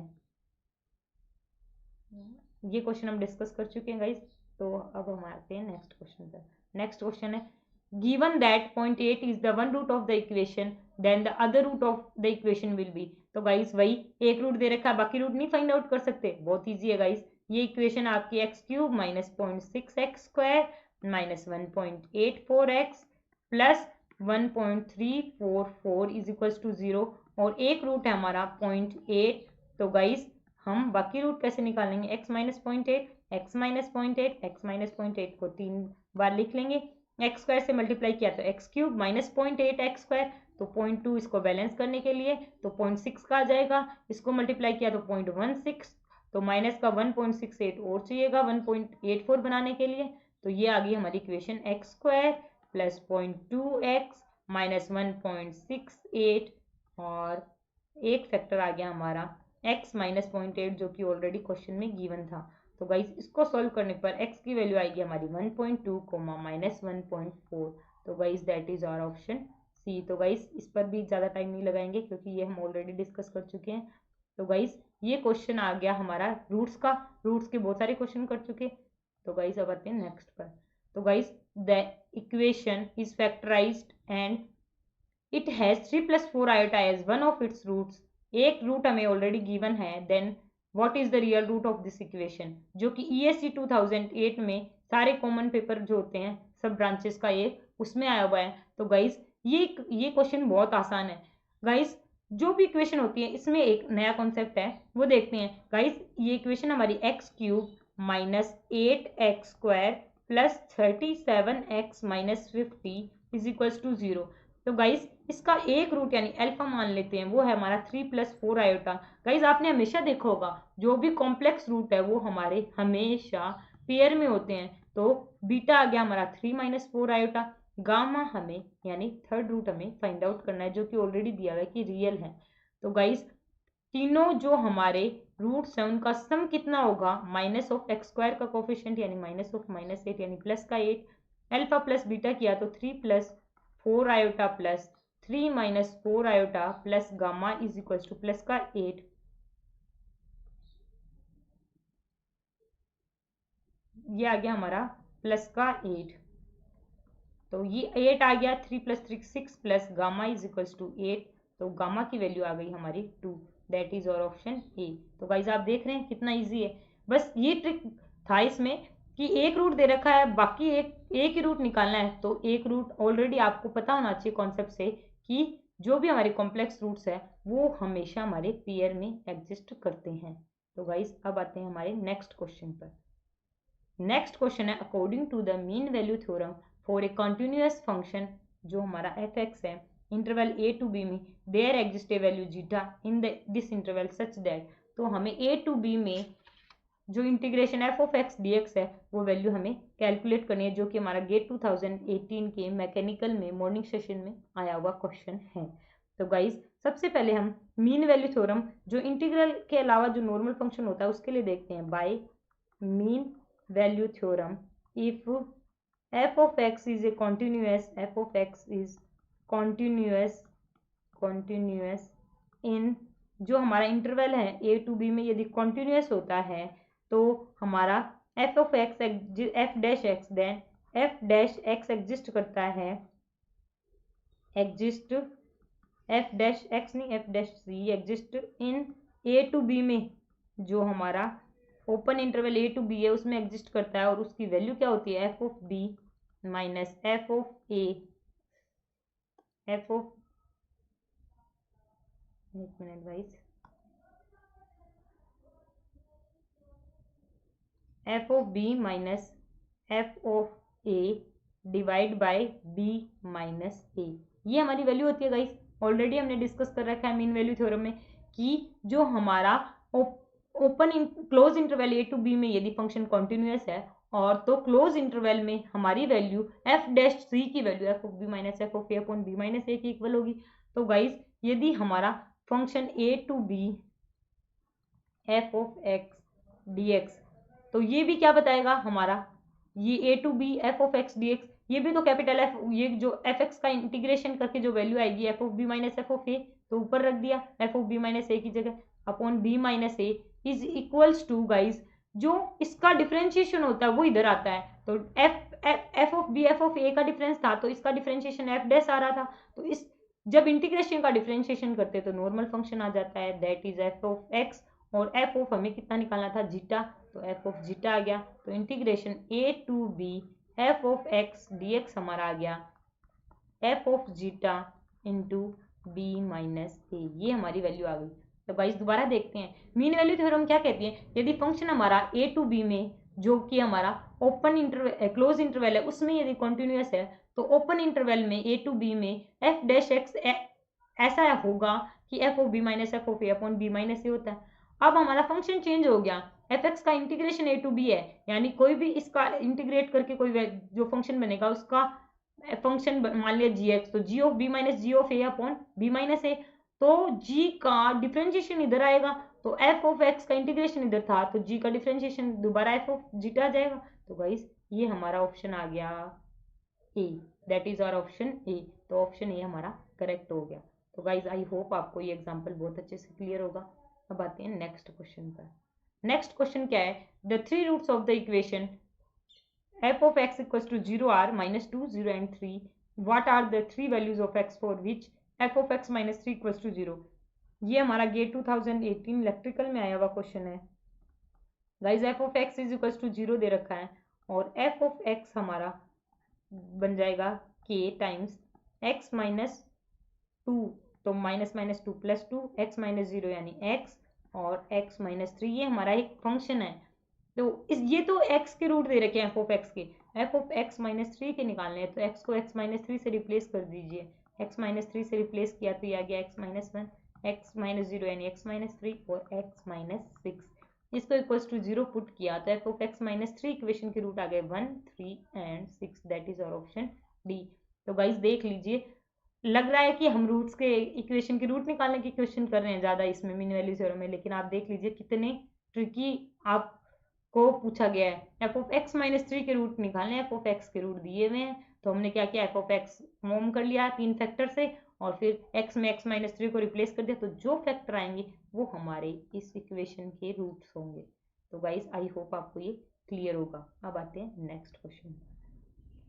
ये क्वेश्चन हम डिस्कस कर चुके हैं गाइज। तो अब हम आते हैं नेक्स्ट क्वेश्चन पर। नेक्स्ट क्वेश्चन है given that point 8 is the one root of the equation, then the other root of the equation will be. तो गाइस वही एक रूट दे रखा है, बाकी रूट नहीं फाइंड आउट कर सकते, बहुत इजी है गाइस। ये इक्वेशन आपकी x cube minus 0.6 x square minus 1.84 x plus 1.344 is equals to 0 और एक रूट है हमारा 0.8। तो गाइस हम बाकी रूट कैसे निकालेंगे, x minus 0.8 x minus 0.8 x minus 0.8 को 3 बार लिख लेंगे, एक्स स्क्वायर से मल्टीप्लाई किया तो X cube minus 0.8 x square, तो 0.2 इसको बैलेंस करने के लिए तो 0.6 का आ जाएगा, इसको मल्टीप्लाई किया तो 0.16, तो माइनस का 1.68 और चाहिएगा 1.84 बनाने के लिए। तो ये आ गई हमारी equation x square plus 0.2x minus 1.68 और एक फैक्टर आ गया हमारा x माइनस 0.8 जो कि ऑलरेडी क्वेश्चन में गिवन था। तो गाइस इसको सॉल्व करने पर x की वैल्यू आएगी हमारी 1.2 माइनस 1.4। तो guys that is our option C. तो गाइस इस पर भी ज़्यादा टाइम नहीं लगाएंगे क्योंकि ये हम ऑलरेडी डिस्कस कर चुके हैं। तो गाइस ये क्वेश्चन आ गया हमारा रूट्स का, रूट्स के बहुत सारे क्वेश्चन कर चुके। तो गाइस अब आते हैं नेक्स्ट पर। तो guys the equation is factorized and it has 3 + 4 iota as one of its roots. एक रूट हमें ऑलरेडी गिवन है, then what is the real root of this equation, जो कि ESE 2008 में सारे कॉमन पेपर जो होते हैं सब ब्रांचेस का ये उसमें आया हुआ है। तो गाइस ये क्वेश्चन बहुत आसान है। गाइस जो भी इक्वेशन होती है इसमें एक नया कॉन्सेप्ट है वो देखते हैं। गाइस ये इक्वेशन हमारी x cube minus 8x square plus 37x minus 50 is equals to 0। तो गाइस इसका एक रूट यानी अल्फा मान लेते हैं, वो है हमारा 3 + 4 आयोटा। गाइस आपने हमेशा देखा होगा जो भी कॉम्प्लेक्स रूट है वो हमारे हमेशा पेयर में होते हैं। तो बीटा आ गया हमारा 3 - 4 आयोटा, गामा हमें यानी थर्ड रूट हमें फाइंड आउट करना है जो कि ऑलरेडी दिया हुआ है कि रियल है। तो गाइस तीनों जो हमारे रूट्स हैं उनका सम कितना होगा, माइनस ऑफ एक्स स्क्वायर का कोफिशिएंट यानी माइनस ऑफ -8 यानी प्लस का 8, अल्फा प्लस बीटा किया तो 3 + 4 iota plus 3 - 4 iota plus gamma is equal two plus का 8। ये आ गया हमारा प्लस का 8। तो ये 8 आ गया, 3 + 3 6 plus gamma is equal to 8। तो गामा की वैल्यू आ गई हमारी 2, that is our option A. तो गाइज आप देख रहे हैं कितना इजी है। बस ये ट्रिक था इसमें कि एक रूट दे रखा है, बाकी एक ही रूट निकालना है। तो एक रूट ऑलरेडी आपको पता होना चाहिए कॉन्सेप्ट से कि जो भी हमारे कॉम्प्लेक्स रूट्स है वो हमेशा हमारे पेयर में एग्जिस्ट करते हैं। तो गाइज अब आते हैं हमारे नेक्स्ट क्वेश्चन पर। नेक्स्ट क्वेश्चन है according to the mean value theorem for a continuous function जो हमारा f(x) है इंटरवल a to b में there exist a value zeta in this interval such that. तो हमें a to b में जो इंटीग्रेशन f(x) dx है वो वैल्यू हमें कैलकुलेट करनी है, जो कि हमारा गेट 2018 के मैकेनिकल में मॉर्निंग सेशन में आया हुआ क्वेश्चन है। तो गाइज सबसे पहले हम मीन वैल्यू थ्योरम जो इंटीग्रल के अलावा जो नॉर्मल फंक्शन होता है उसके लिए देखते हैं। By mean value theorem if f(x) is a continuous, f(x) is continuous in जो हमारा इंटरवल है a to b में यदि कॉन्टिन्यूस होता है तो हमारा f(x) f'(x) then f'(x) exist करता है, एग्जिस्ट f'(x) नहीं f'(c) exist in a to b में जो हमारा open interval a to b है उसमें एग्जिस्ट करता है, और उसकी वैल्यू क्या होती है f(b) माइनस f(a) एक minute guys, f(b) minus f(a) divide by b minus a। ये हमारी वैल्यू होती है गाइस। ऑलरेडी हमने डिस्कस कर रखा है मीन वैल्यू थ्योरम में कि जो हमारा open close interval a to b में यदि फंक्शन कॉन्टिन्यूस है और तो क्लोज इंटरवल में हमारी वैल्यू f'(c) की value f(b) minus f(a) upon b minus a की इक्वल होगी। तो गाइस यदि हमारा function a to b f(x) dx, तो ये भी क्या बताएगा हमारा, ये a to b f(x) dx, ये भी तो कैपिटल F, ये जो f(x) का इंटीग्रेशन करके जो वैल्यू आएगी f(b) माइनस f(a) तो ऊपर रख दिया f(b) माइनस a की जगह upon b minus a is equals to guys जो इसका डिफरेंशिएशन होता है वो इधर आता है। तो F of B F of A का डिफरेंस था, तो इसका डिफरेंशिएशन एफ डैश आ रहा था। तो इस जब इंटीग्रेशन का डिफरेंशिएशन करते तो नॉर्मल फंक्शन आ जाता है, that is f of x. और एफ ऑफ हमें कितना निकालना था, जीटा, तो एफ ऑफ जीटा आ गया। तो integration A to B F of X D X हमारा आ गया F of zeta into B minus A, ये हमारी वैल्यू आ गई। तो गाइस दोबारा देखते हैं, मीन वैल्यू थ्योरम क्या कहती है, यदि फंक्शन हमारा ए टू बी में, जो कि हमारा ओपन इंटरवल क्लोज इंटरवल है, उसमें यदि कॉन्टिन्यूस है, तो ओपन इंटरवल में ए टू बी में एफ डैश एक्स ऐसा होगा कि F of B minus F of A upon B minus A होता है। अब हमारा फंक्शन चेंज हो गया, एफ एक्स का इंटीग्रेशन ए टू बी है, यानी कोई भी इसका इंटीग्रेट करके कोई जो फंक्शन बनेगा उसका फंक्शन मान लिया जी एक्स, तो G of B minus G of A upon B minus A, तो जी का डिफरेंशिएशन इधर आएगा, तो एफ ऑफ एक्स का इंटीग्रेशन इधर था, तो जी का डिफरेंशिएशन दोबारा एफ ऑफ जीटा आ जाएगा। तो गाइस ये हमारा ऑप्शन आ गया A, that is our option A. तो ऑप्शन ए हमारा करेक्ट हो गया। तो गाइस आई होप आपको ये एग्जांपल बहुत अच्छे से क्लियर होगा। अब आते हैं नेक्स्ट क्वेश्चन पर। नेक्स्ट क्वेश्चन क्या है, the three roots of the equation f of x equals to 0 are -2, 0 and 3. What are the three values of x for which f of x minus 3 equals to 0? ये हमारा gate 2018 electrical में आया हुआ question है। Guys f of x is equals to 0 दे रखा है, और f of x हमारा बन जाएगा k टाइम्स x माइनस 2, तो minus minus 2 plus 2, x minus 0 यानी x, और x माइनस 3 ये हमारा एक फंक्शन है। तो ये तो x के रूट दे रखे हैं एफ ऑफ एक्स के, एफ ऑफ एक्स माइनस 3 के निकालने हैं, तो x को x माइनस 3 से रिप्लेस कर दीजिए। x माइनस 3 से रिप्लेस किया तो ये आ गया x माइनस 1, x माइनस 0 यानी x माइनस 3 और x माइनस 6। इसको इक्वल्स टू 0 पुट किया तो F of x minus 3 equation के रूट आ गए 1, 3 and 6, that is our option D. तो गाइस देख लीजिए, लग रहा है कि हम रूट्स के इक्वेशन के रूट निकालने की क्वेश्चन कर रहे हैं ज़्यादा इसमें मीन वैल्यू थ्योरम में, लेकिन आप देख लीजिए कितने ट्रिकी आप को पूछा गया है। एफ ऑफ एक्स माइनस 3 के रूट निकालने, एफ ऑफ एक्स के रूट दिए हुए हैं, तो हमने क्या किया, एफ ऑफ एक्स मोम कर लिया 3 फैक्टर से, और फिर एक्स में एक्स माइनस 3 को रिप्लेस कर दिया, तो जो फैक्टर आएंगे वो हमारे इस इक्वेशन के रूट्स होंगे। तो गाइस आई होप आपको ये क्लियर होगा। अब आते हैं नेक्स्ट क्वेश्चन,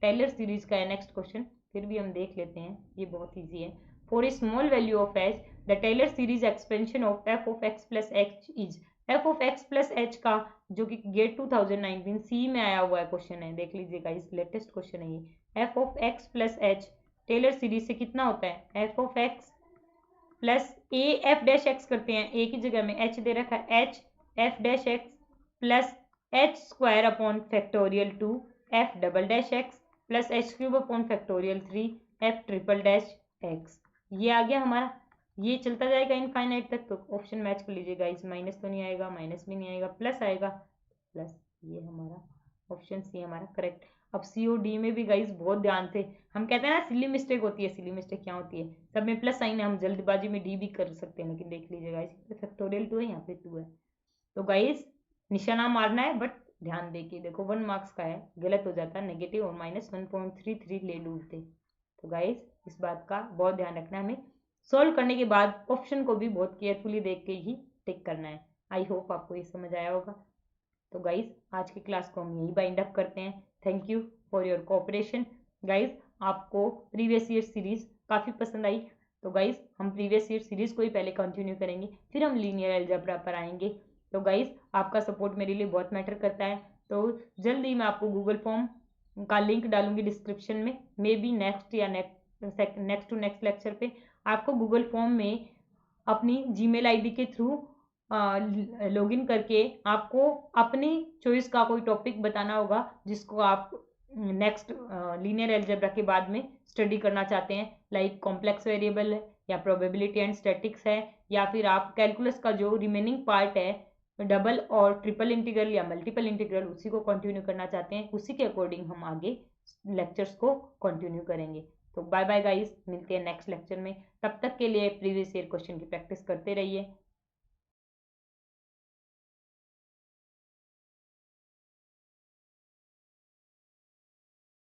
टेलर सीरीज का है नेक्स्ट क्वेश्चन, फिर भी हम देख लेते हैं, ये बहुत ईजी है। For a small value of h the Taylor series expansion of f of x plus h is, f of x plus h का जो कि गेट 2019 सी में आया हुआ है क्वेश्चन है, देख लीजिएगा इस लेटेस्ट क्वेश्चन है ये। F of x plus h Taylor series से कितना होता है, f of x plus a f dash x करते हैं, ए की जगह में एच दे रखा है, H F dash x plus H square upon factorial 2 F double dash x plus H cube upon factorial 3 F triple dash x. ये आ गया हमारा, ये चलता जाएगा इनफाइनाइट तक। तो ऑप्शन मैच कर लीजिएगा, इस माइनस तो नहीं आएगा, माइनस भी नहीं आएगा, प्लस आएगा, प्लस, ये हमारा ऑप्शन सी हमारा करेक्ट। अब सी और डी में भी गाइस बहुत ध्यान से, हम कहते हैं ना सिली मिस्टेक होती है, सिली मिस्टेक क्या होती है, सब में प्लस साइन है, हम जल्दबाजी में डी भी कर सकते हैं, लेकिन देख लीजिएगा इस फैक्टोरियल 2 है, यहाँ पे 2 है, तो गाइस निशाना मारना है, बट ध्यान देखिए, देखो 1 मार्क्स का है, गलत हो जाता है नेगेटिव, और -1.33 ले डूबते। तो गाइस इस बात का बहुत ध्यान रखना है, हमें सॉल्व करने के बाद ऑप्शन को भी बहुत केयरफुली देख के ही टिक करना है। आई होप आपको ये समझ आया होगा। तो गाइस आज की क्लास को हम यही बाइंड अप करते हैं। Thank you for your cooperation. Guys आपको प्रीवियस ईयर सीरीज काफ़ी पसंद आई, तो गाइस हम प्रीवियस ईयर सीरीज को ही पहले कंटिन्यू करेंगे, फिर हम लीनियर अलजेब्रा पर आएंगे। तो गाइस आपका सपोर्ट मेरे लिए बहुत मैटर करता है, तो जल्दी मैं आपको गूगल फॉर्म का लिंक डालूंगी डिस्क्रिप्शन में, मे बी नेक्स्ट या नेक्स्ट टू नेक्स्ट लेक्चर पे आपको गूगल फॉर्म में अपनी जीमेल आईडी के थ्रू लॉगिन करके आपको अपनी चॉइस का कोई टॉपिक बताना होगा जिसको आप नेक्स्ट लीनियर अलजेब्रा के बाद में स्टडी करना चाहते हैं, लाइक कॉम्प्लेक्स वेरिएबल है, या प्रोबेबिलिटी एंड स्टैटिक्स है, या फिर आप कैलकुलस का जो रिमेनिंग पार्ट है डबल और ट्रिपल इंटीग्रल या मल्टीपल इंटीग्रल, उसी को कंटिन्यू करना चाहते हैं, उसी के अकॉर्डिंग हम आगे लेक्चर्स को कंटिन्यू करेंगे। तो बाय बाय गाइस, मिलते हैं नेक्स्ट लेक्चर में, तब तक के लिए प्रीवियस ईयर क्वेश्चन की प्रैक्टिस करते रहिए।